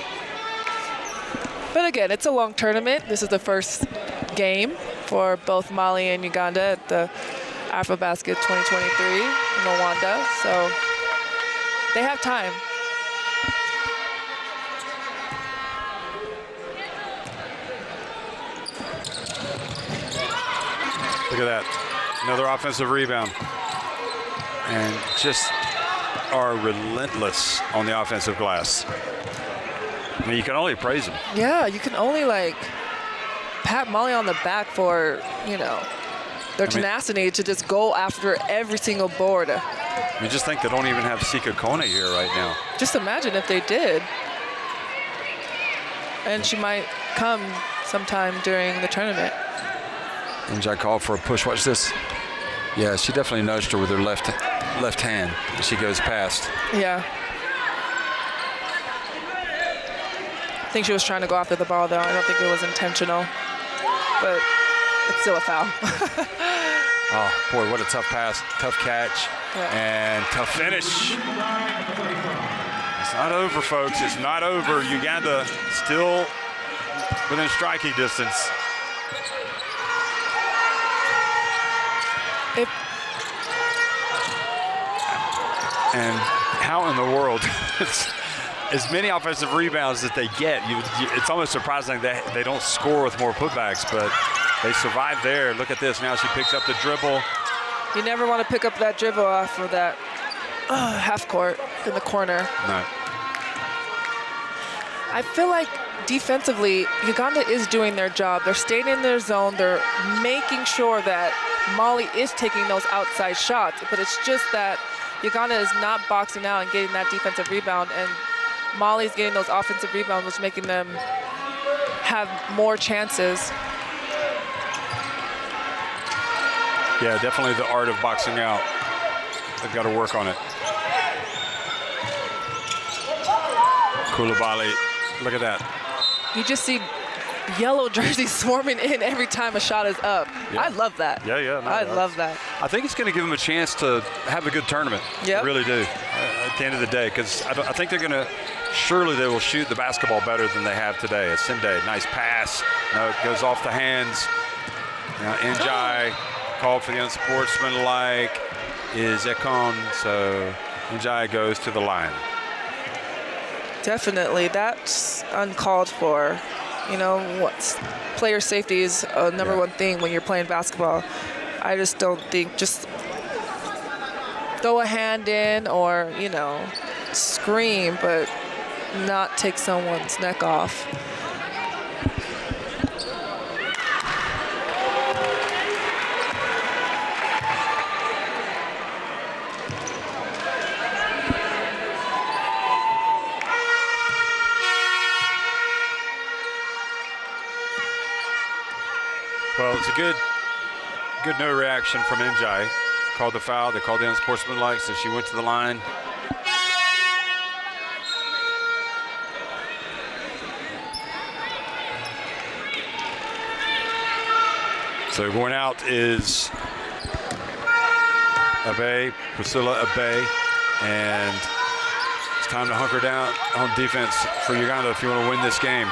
But again, it's a long tournament. This is the first game for both Mali and Uganda at the AfroBasket 2023 in Rwanda. So they have time. Look at that. Another offensive rebound. And just are relentless on the offensive glass. I mean, you can only praise them. Yeah, you can only like pat Molly on the back for, you know, their tenacity to just go after every single board. I mean, just think they don't even have Sika Kone here right now. Just imagine if they did. And she might come sometime during the tournament. And Jack called for a push. Watch this. Yeah, she definitely nudged her with her left hand as she goes past. Yeah. I think she was trying to go after the ball, though. I don't think it was intentional. But it's still a foul. Oh, boy, what a tough pass, tough catch, and tough finish. It's not over, folks. It's not over. Uganda still within striking distance. And how in the world, as many offensive rebounds that they get, it's almost surprising that they don't score with more putbacks, but they survive there. Look at this. Now she picks up the dribble. You never want to pick up that dribble off of that half court in the corner. No. I feel like defensively, Uganda is doing their job. They're staying in their zone. They're making sure that Molly is taking those outside shots, but it's just that Uganda is not boxing out and getting that defensive rebound, and Molly's getting those offensive rebounds, which is making them have more chances. Yeah, definitely the art of boxing out. They've got to work on it. Koulibaly, look at that. You just see yellow jerseys swarming in every time a shot is up. Yeah. I love that. Yeah, yeah. No, I love that. I think it's going to give them a chance to have a good tournament. Yep. I really do, at the end of the day, because I think they're going to, surely they will shoot the basketball better than they have today. Asinde, nice pass. No, it goes off the hands. Now, Njai called for the unsportsmanlike is Ekon, so Njai goes to the line. Definitely, that's uncalled for. You know, player safety is a number one thing when you're playing basketball. I just don't think just throw a hand in or, you know, scream, but not take someone's neck off. Well, it's a good no reaction from Njai. Called the foul, they called the unsportsmanlike, so she went to the line. So going out is Abe, Priscilla Abe, and it's time to hunker down on defense for Uganda if you want to win this game.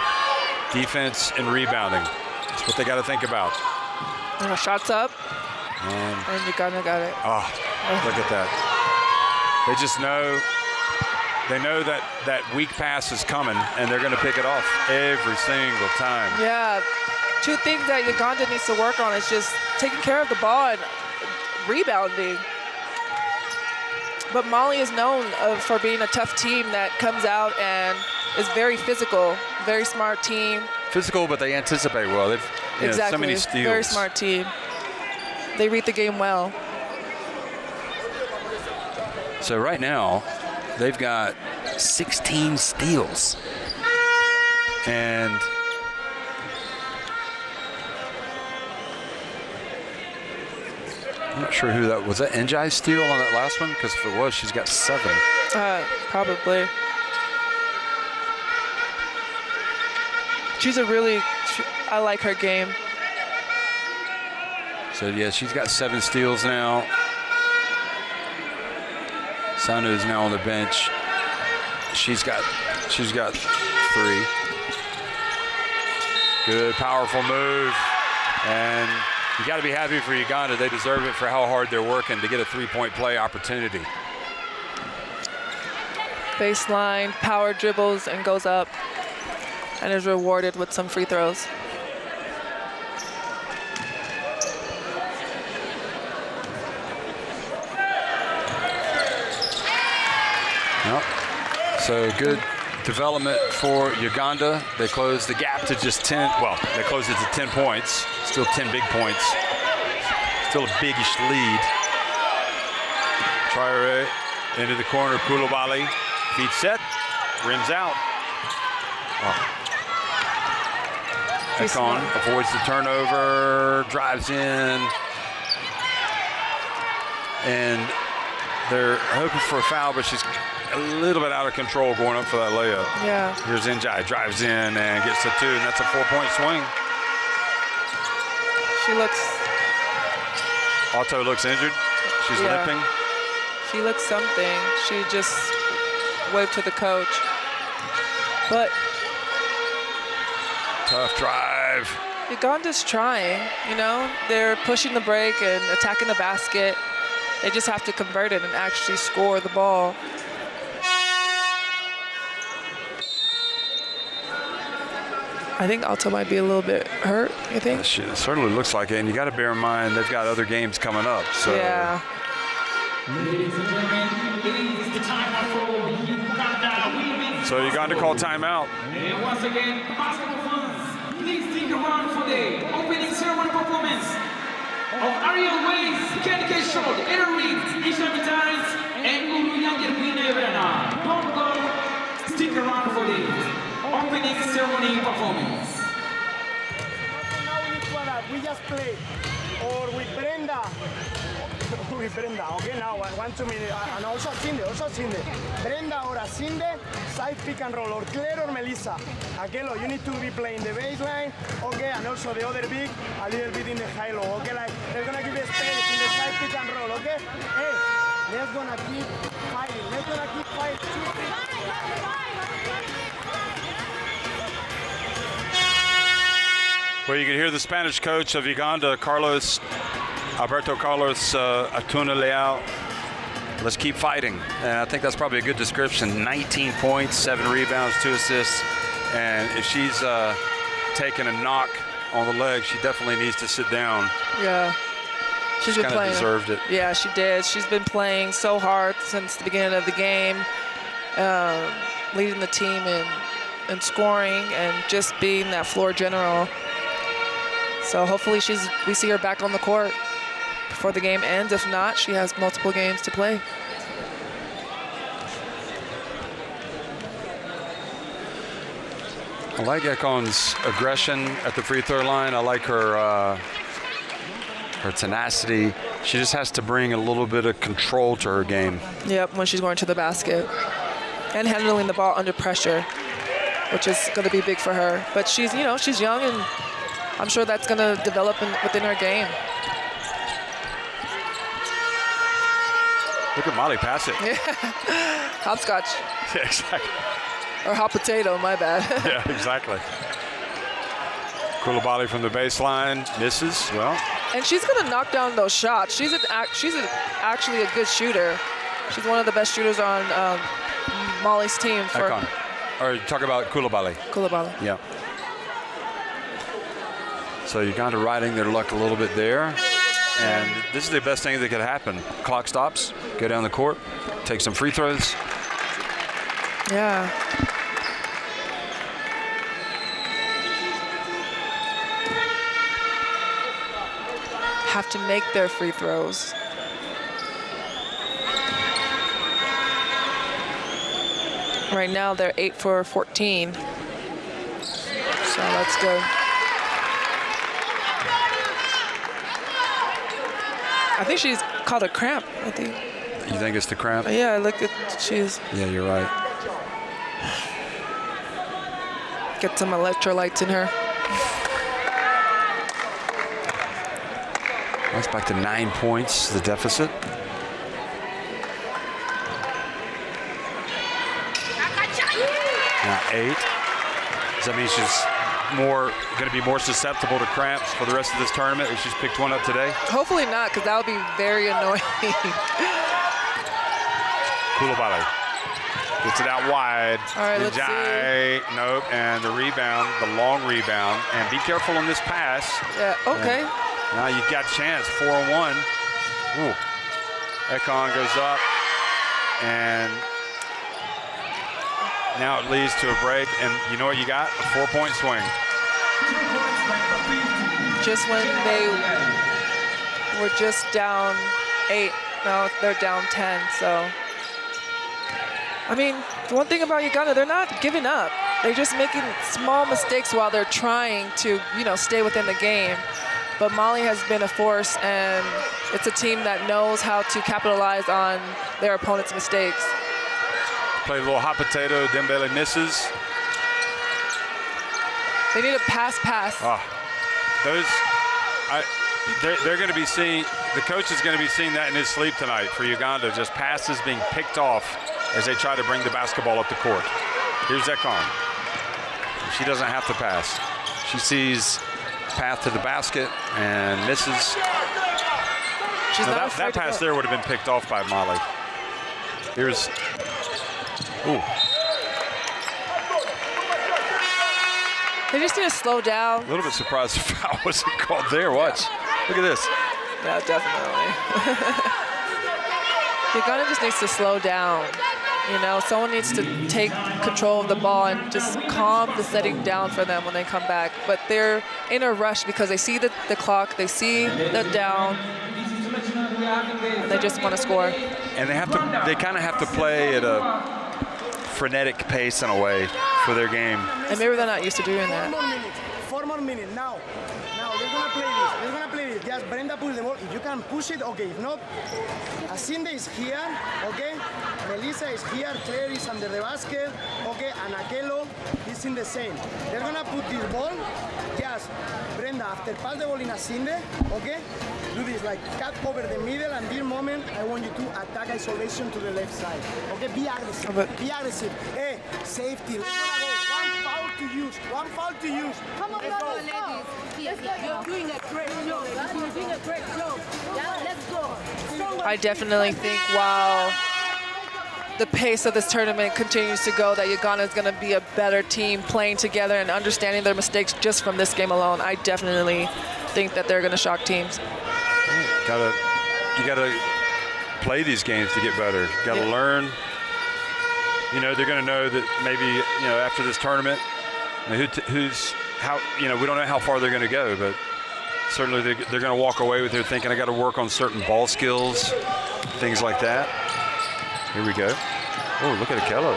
Defense and rebounding. That's what they got to think about. And shots up, and Uganda got it. Oh, look at that. They just know, they know that weak pass is coming, and they're going to pick it off every single time. Yeah, two things that Uganda needs to work on is just taking care of the ball and rebounding. But Mali is known for being a tough team that comes out and is very physical, very smart team. Physical, but they anticipate well. They've exactly. So many steals. Very smart team. They read the game well. So right now, they've got 16 steals. And I'm not sure who that was. That Njai's steal on that last one? Because if it was, she's got 7. Probably. She's I like her game. So yeah, she's got 7 steals now. Sanu is now on the bench. She's got 3. Good, powerful move. And you got to be happy for Uganda. They deserve it for how hard they're working to get a 3-point play opportunity. Baseline, power dribbles, and goes up. And is rewarded with some free throws. Yep. So good development for Uganda. They closed the gap to just 10. Well, they closed it to 10 points. Still 10 big points. Still a biggish lead. Traore into the corner. Koulibaly. Feet set. Rims out. Oh. Ekon avoids the turnover. Drives in. And they're hoping for a foul, but she's a little bit out of control going up for that layup. Yeah. Here's Njai, drives in and gets to 2, and that's a 4-point swing. She looks... Otto looks injured. She's limping. She looks something. She just waved to the coach. But... Tough drive. Uganda's trying, you know. They're pushing the break and attacking the basket. They just have to convert it and actually score the ball. I think Alto might be a little bit hurt, you think? It certainly looks like it, and you got to bear in mind they've got other games coming up. So. Yeah. Ladies and gentlemen, it is the time for Uganda women's. So Uganda called timeout. And once again, basketball fans, please stick around for the opening ceremony performance of Ariel Ways, Kenke Shod, Aaron Reeves, Isha Mitarens, and Uru Younger Winevena. Don't go, stick around for the opening ceremony performance. Now we need to adapt. We just play. Or with Brenda. With Brenda, okay? Now, 1, 2 minutes. And also Cindy. Brenda or Cindy, side pick and roll. Or Claire or Melissa. Akelo, you need to be playing the baseline, okay? And also the other big, a little bit in the high low, okay? Like, they're gonna give you space in the side pick and roll, okay? Hey, let's gonna keep fighting. Let's gonna keep fighting. Well, you can hear the Spanish coach of Uganda, Alberto Carlos Atuna Leao. Let's keep fighting. And I think that's probably a good description. 19 points, 7 rebounds, 2 assists. And if she's taking a knock on the leg, she definitely needs to sit down. Yeah. She's been playing. Deserved it. Yeah, she did. She's been playing so hard since the beginning of the game, leading the team in scoring and just being that floor general. So hopefully we see her back on the court before the game ends. If not, she has multiple games to play. I like Ekon's aggression at the free throw line. I like her tenacity. She just has to bring a little bit of control to her game. Yep, when she's going to the basket. And handling the ball under pressure, which is going to be big for her. But she's young, and I'm sure that's going to develop within her game. Look at Molly pass it. Yeah. Hopscotch. Yeah, exactly. Or hot potato, my bad. Yeah, exactly. Koulibaly from the baseline, misses, well. And she's going to knock down those shots. She's actually a good shooter. She's one of the best shooters on Molly's team. Ekon. Or you talk about Koulibaly. Koulibaly. Yeah. So Uganda riding their luck a little bit there. And this is the best thing that could happen. Clock stops, go down the court, take some free throws. Yeah. Have to make their free throws. Right now they're 8 for 14. So that's good. I think she's caught a cramp, I think. You think it's the cramp? Yeah, look at she's. Yeah, you're right. Get some electrolytes in her. That's back to 9 points, the deficit. Now 8. Does that mean she's going to be more susceptible to cramps for the rest of this tournament if she's picked one up today? Hopefully not, because that would be very annoying. Koulibaly gets it out wide. All right, let's see. Nope, and the rebound, the long rebound. And be careful on this pass. Yeah, okay. And now you've got a chance, 4-on-1. Ooh. Ekon goes up and Now it leads to a break, and you know what you got? A 4-point swing. Just when they were just down 8, now they're down 10, so. I mean, the one thing about Uganda, they're not giving up. They're just making small mistakes while they're trying to, stay within the game. But Mali has been a force, and it's a team that knows how to capitalize on their opponent's mistakes. Played a little hot potato. Dembele misses. They need a pass. They're going to be seeing, the coach is going to be seeing that in his sleep tonight for Uganda, just passes being picked off as they try to bring the basketball up the court. Here's Zekon. She doesn't have to pass. She sees path to the basket and misses. That pass there would have been picked off by Mali. Here's, ooh. They just need to slow down. A little bit surprised the foul wasn't called there. Watch. Look at this. Yeah, definitely. Uganda just needs to slow down. Someone needs to take control of the ball and just calm the setting down for them when they come back. But they're in a rush because they see the clock, they see the down, and they just want to score. And they kind of have to play at a frenetic pace in a way for their game. And maybe they're not used to doing that. 4 more minutes. Now they're gonna play this. They're gonna play this. Just Brenda push the ball. If you can push it, okay. If not, Asinde is here, okay. Melissa is here. Claire is under the basket, okay. And Akelo is in the same. They're gonna put this ball. Just Brenda, after pass the ball in Asinde, okay. Do this like cut over the middle, and this moment I want you to attack isolation to the left side. Okay, be aggressive. Be aggressive. Hey, safety. Let's go. One foul to use. Come on, Let's go. ladies. You're doing a great job. You're doing a great job. Yeah, let's go. I definitely think while the pace of this tournament continues to go, that Uganda is going to be a better team playing together and understanding their mistakes just from this game alone. I definitely think that they're going to shock teams. You gotta play these games to get better. You gotta learn. They're going to know that maybe after this tournament, we don't know how far they're going to go, but certainly they're going to walk away with it thinking I got to work on certain ball skills, things like that. Here we go. Oh, look at Akelo.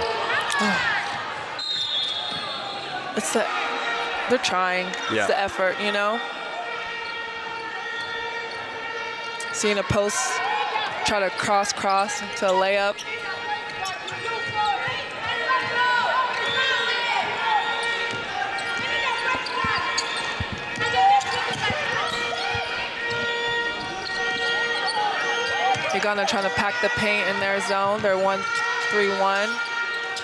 They're trying. Yeah. It's the effort, Seeing a post, try to cross to a layup. Uganda trying to pack the paint in their zone. They're 1-3-1,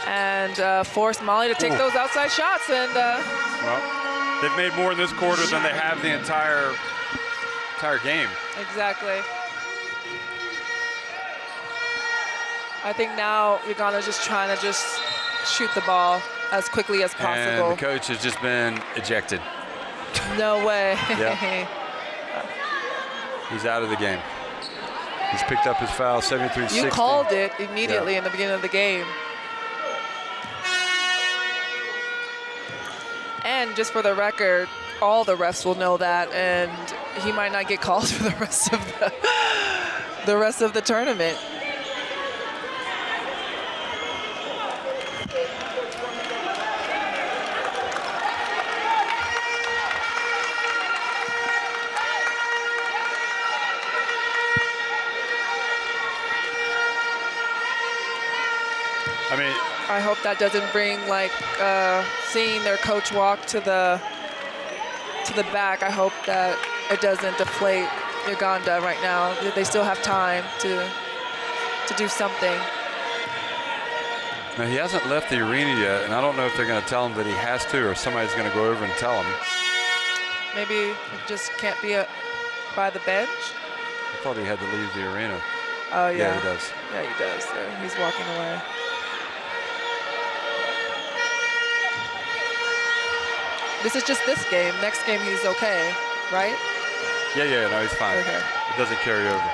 and force Mali to take those outside shots. And well, they've made more in this quarter than they have the entire game. Exactly. I think now Uganda's just trying to just shoot the ball as quickly as possible. And the coach has just been ejected. No way. Yeah. He's out of the game. He's picked up his foul, 73-60. You called it immediately in the beginning of the game. And just for the record, all the refs will know that, and he might not get calls for the rest of the tournament. I hope that doesn't bring seeing their coach walk to the back. I hope that it doesn't deflate Uganda right now. They still have time to do something. Now, he hasn't left the arena yet, and I don't know if they're going to tell him that he has to, or if somebody's going to go over and tell him. Maybe he just can't be by the bench. I thought he had to leave the arena. Oh, yeah. Yeah, he does. Yeah, he does. So he's walking away. This is just this game. Next game, he's okay, right? Yeah, no, he's fine. Okay. It doesn't carry over.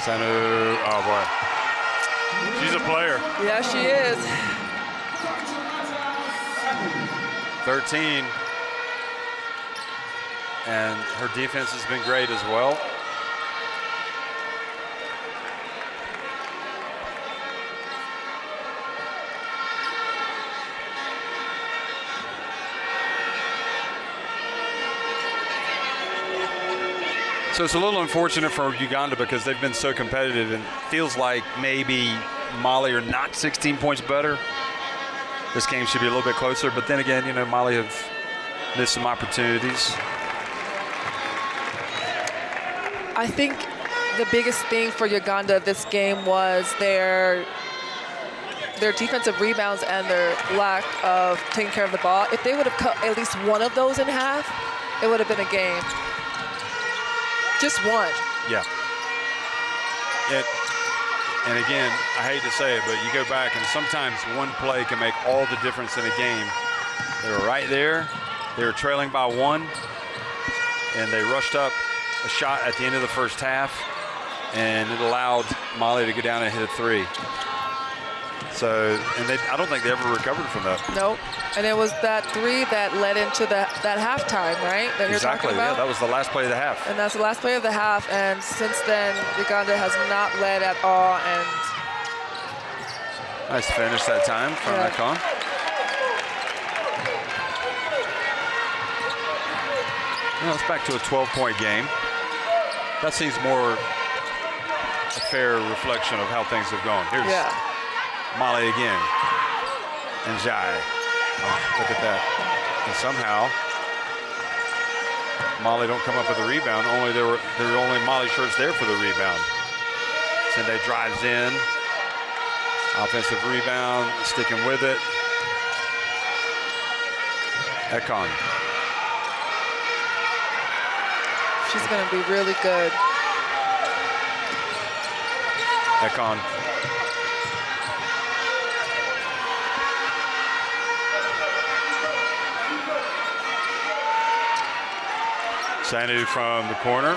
Sanu, oh boy. She's a player. Yeah, she is. 13. And her defense has been great as well. So it's a little unfortunate for Uganda because they've been so competitive and feels like maybe Mali are not 16 points better. This game should be a little bit closer, but then again, you know, Mali have missed some opportunities. I think the biggest thing for Uganda this game was their defensive rebounds and their lack of taking care of the ball. If they would have cut at least one of those in half, it would have been a game. Just one. Yeah. And again, I hate to say it, but you go back and sometimes one play can make all the difference in a game. They were right there. They were trailing by 1, and they rushed up a shot at the end of the first half, and it allowed Mali to go down and hit a 3. So, and I don't think they ever recovered from that. Nope. And it was that 3 that led into that halftime, right? That you're Exactly. talking about? Yeah, that was the last play of the half. And that's the last play of the half. And since then, Uganda has not led at all. And nice finish that time from Akon. Well, it's back to a 12-point game. That seems more a fair reflection of how things have gone. Here's Mali again. And Jai. Oh, look at that. And somehow, Mali don't come up with a rebound. There were only Mali shirts there for the rebound. Sende drives in. Offensive rebound, sticking with it. Ekon. she's going to be really good. Ekon. Sanu from the corner.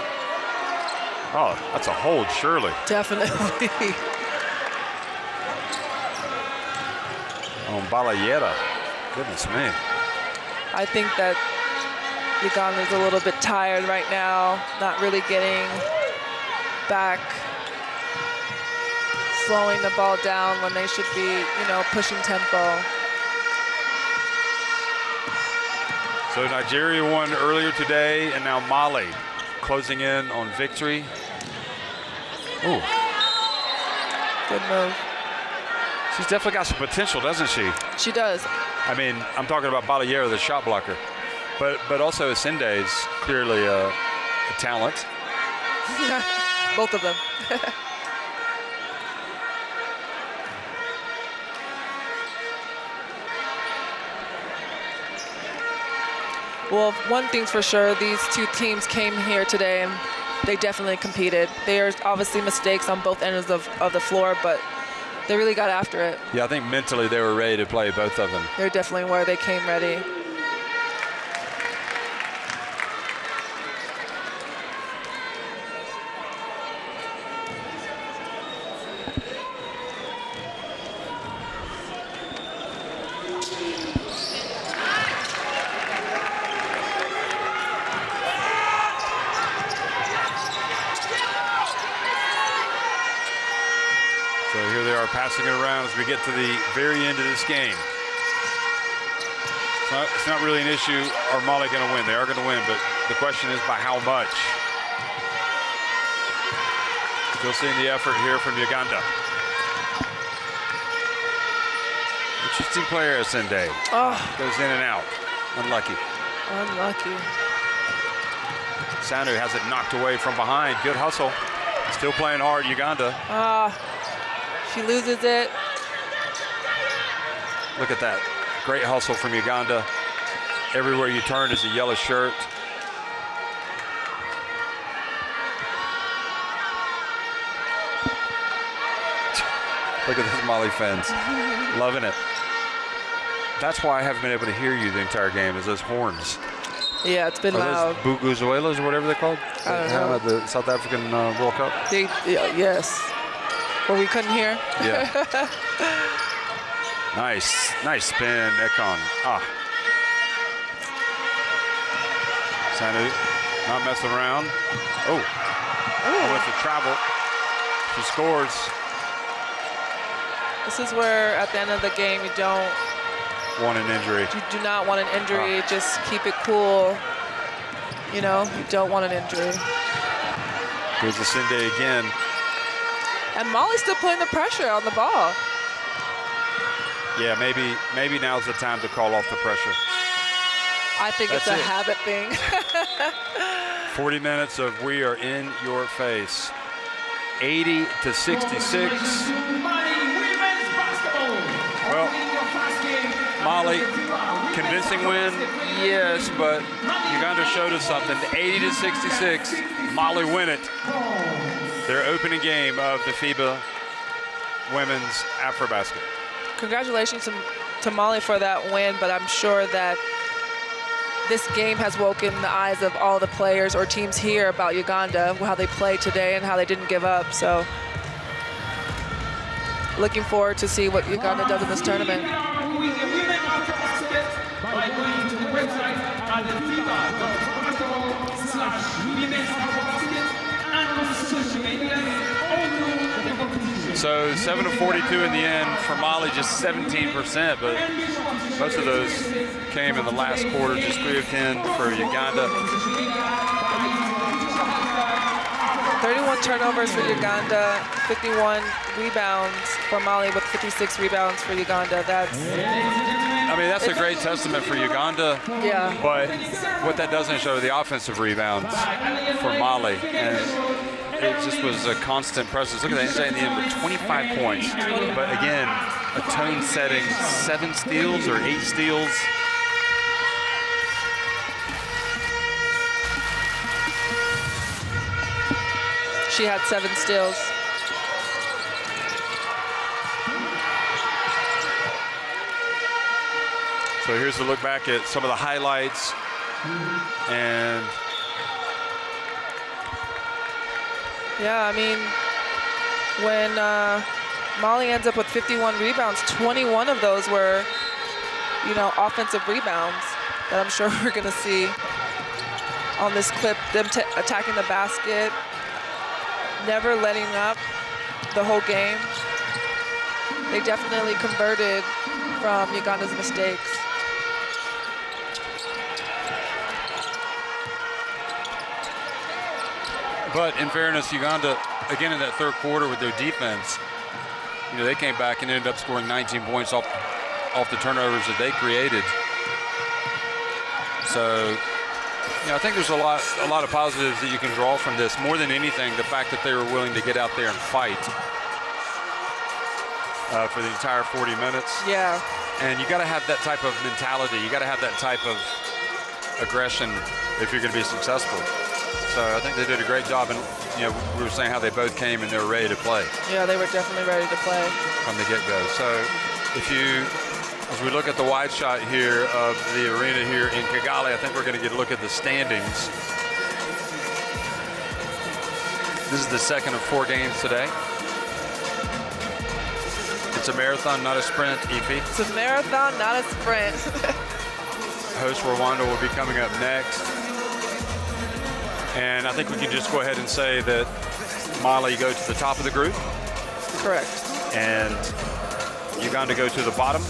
Oh, that's a hold, surely. Definitely. On Balayera. Goodness me. I think that Uganda's a little bit tired right now, not really getting back, slowing the ball down when they should be, you know, pushing tempo. So Nigeria won earlier today, and now Mali closing in on victory. Ooh. Good move. She's definitely got some potential, doesn't she? She does. I mean, I'm talking about Balayera, the shot blocker. But also Sende is clearly a talent. Both of them. Well, one thing's for sure, these two teams came here today and they definitely competed. There's obviously mistakes on both ends of the floor, but they really got after it. Yeah, I think mentally they were ready to play, both of them. They're definitely where they came ready. Passing it around as we get to the very end of this game. It's not really an issue. Are Mali going to win? They are going to win, but the question is by how much? Still seeing the effort here from Uganda. Interesting player, Sende. Oh. Goes in and out. Unlucky. Unlucky. Sanu has it knocked away from behind. Good hustle. Still playing hard, Uganda. She loses it. Look at that. Great hustle from Uganda. Everywhere you turn is a yellow shirt. Look at those Mali fans. Loving it. That's why I haven't been able to hear you the entire game, is those horns. Yeah, it's been loud. Buguzuelas or whatever they're called? I don't know. At the South African World Cup? Yes. Where we couldn't hear? Yeah. Nice spin, Ekon. Sanu not messing around. Wants to travel. She scores. This is where, at the end of the game, you don't want an injury. You do not want an injury. Just keep it cool. You know, you don't want an injury. Here's Asinde again. And Molly's still putting the pressure on the ball. Yeah, maybe now's the time to call off the pressure. I think it's a habit thing. 40 minutes of we are in your face. 80-66. Well, Mali, convincing win, yes, but Uganda showed us something. 80-66, Mali win it. Their opening game of the FIBA Women's AfroBasket. Congratulations to Mali for that win, but I'm sure that this game has woken the eyes of all the players or teams here about Uganda, how they played today and how they didn't give up. So looking forward to see what Uganda does in this tournament. So 7 of 42 in the end for Mali, just 17%, but most of those came in the last quarter, just 3 of 10 for Uganda. 31 turnovers for Uganda, 51 rebounds for Mali with 56 rebounds for Uganda. That's a great testament for Uganda. Yeah. But what that doesn't show the offensive rebounds for Mali. And it just was a constant presence. Look at that, NJ in the end with 25 points. But again, a tone-setting 7 steals or 8 steals. She had 7 steals. So here's a look back at some of the highlights. And yeah, when Mali ends up with 51 rebounds, 21 of those were, offensive rebounds that I'm sure we're going to see on this clip. Them attacking the basket, never letting up the whole game. They definitely converted from Uganda's mistakes. But in fairness, Uganda, again in that third quarter with their defense, they came back and ended up scoring 19 points off the turnovers that they created. So, I think there's a lot of positives that you can draw from this. More than anything, the fact that they were willing to get out there and fight for the entire 40 minutes. Yeah. And you got to have that type of mentality. You got to have that type of aggression if you're going to be successful. So I think they did a great job, and we were saying how they both came and they were ready to play. Yeah, they were definitely ready to play from the get-go. So as we look at the wide shot here of the arena here in Kigali, I think we're going to get a look at the standings. This is the second of 4 games today. It's a marathon, not a sprint, Ify. It's a marathon, not a sprint. Host Rwanda will be coming up next. And I think we can just go ahead and say that Mali go to the top of the group. Correct. And Uganda go to the bottom.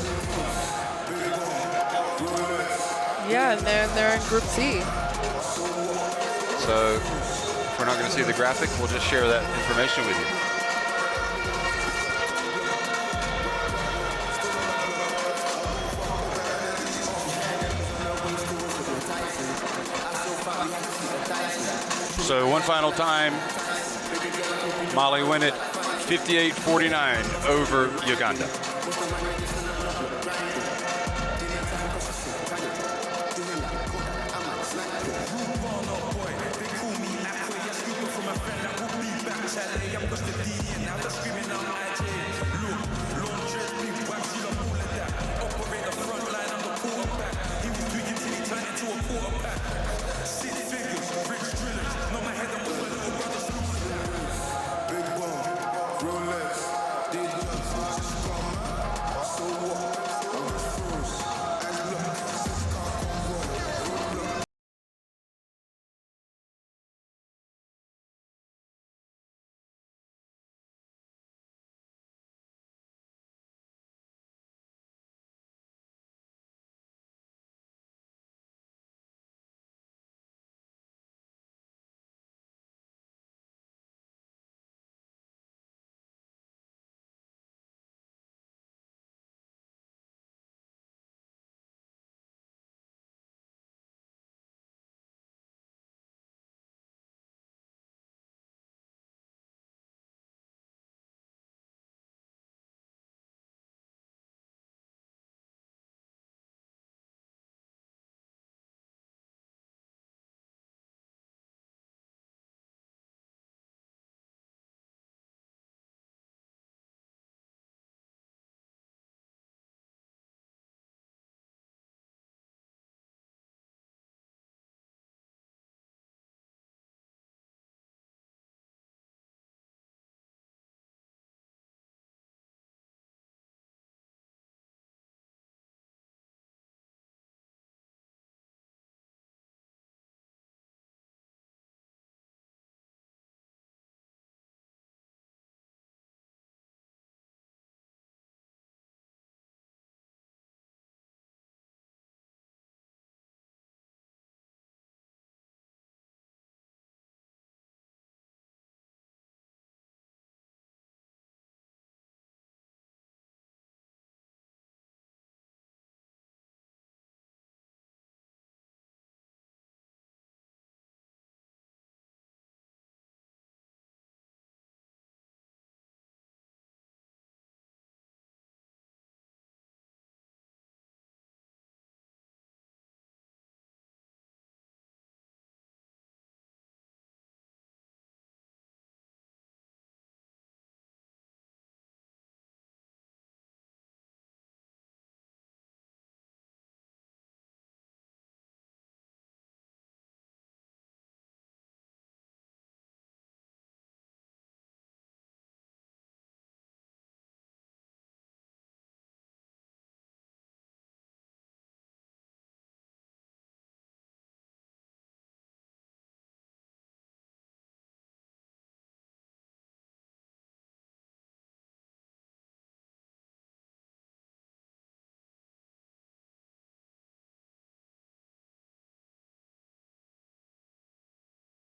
Yeah, and they're in Group C. So if we're not going to see the graphic, we'll just share that information with you. So one final time, Mali win it 58-49 over Uganda.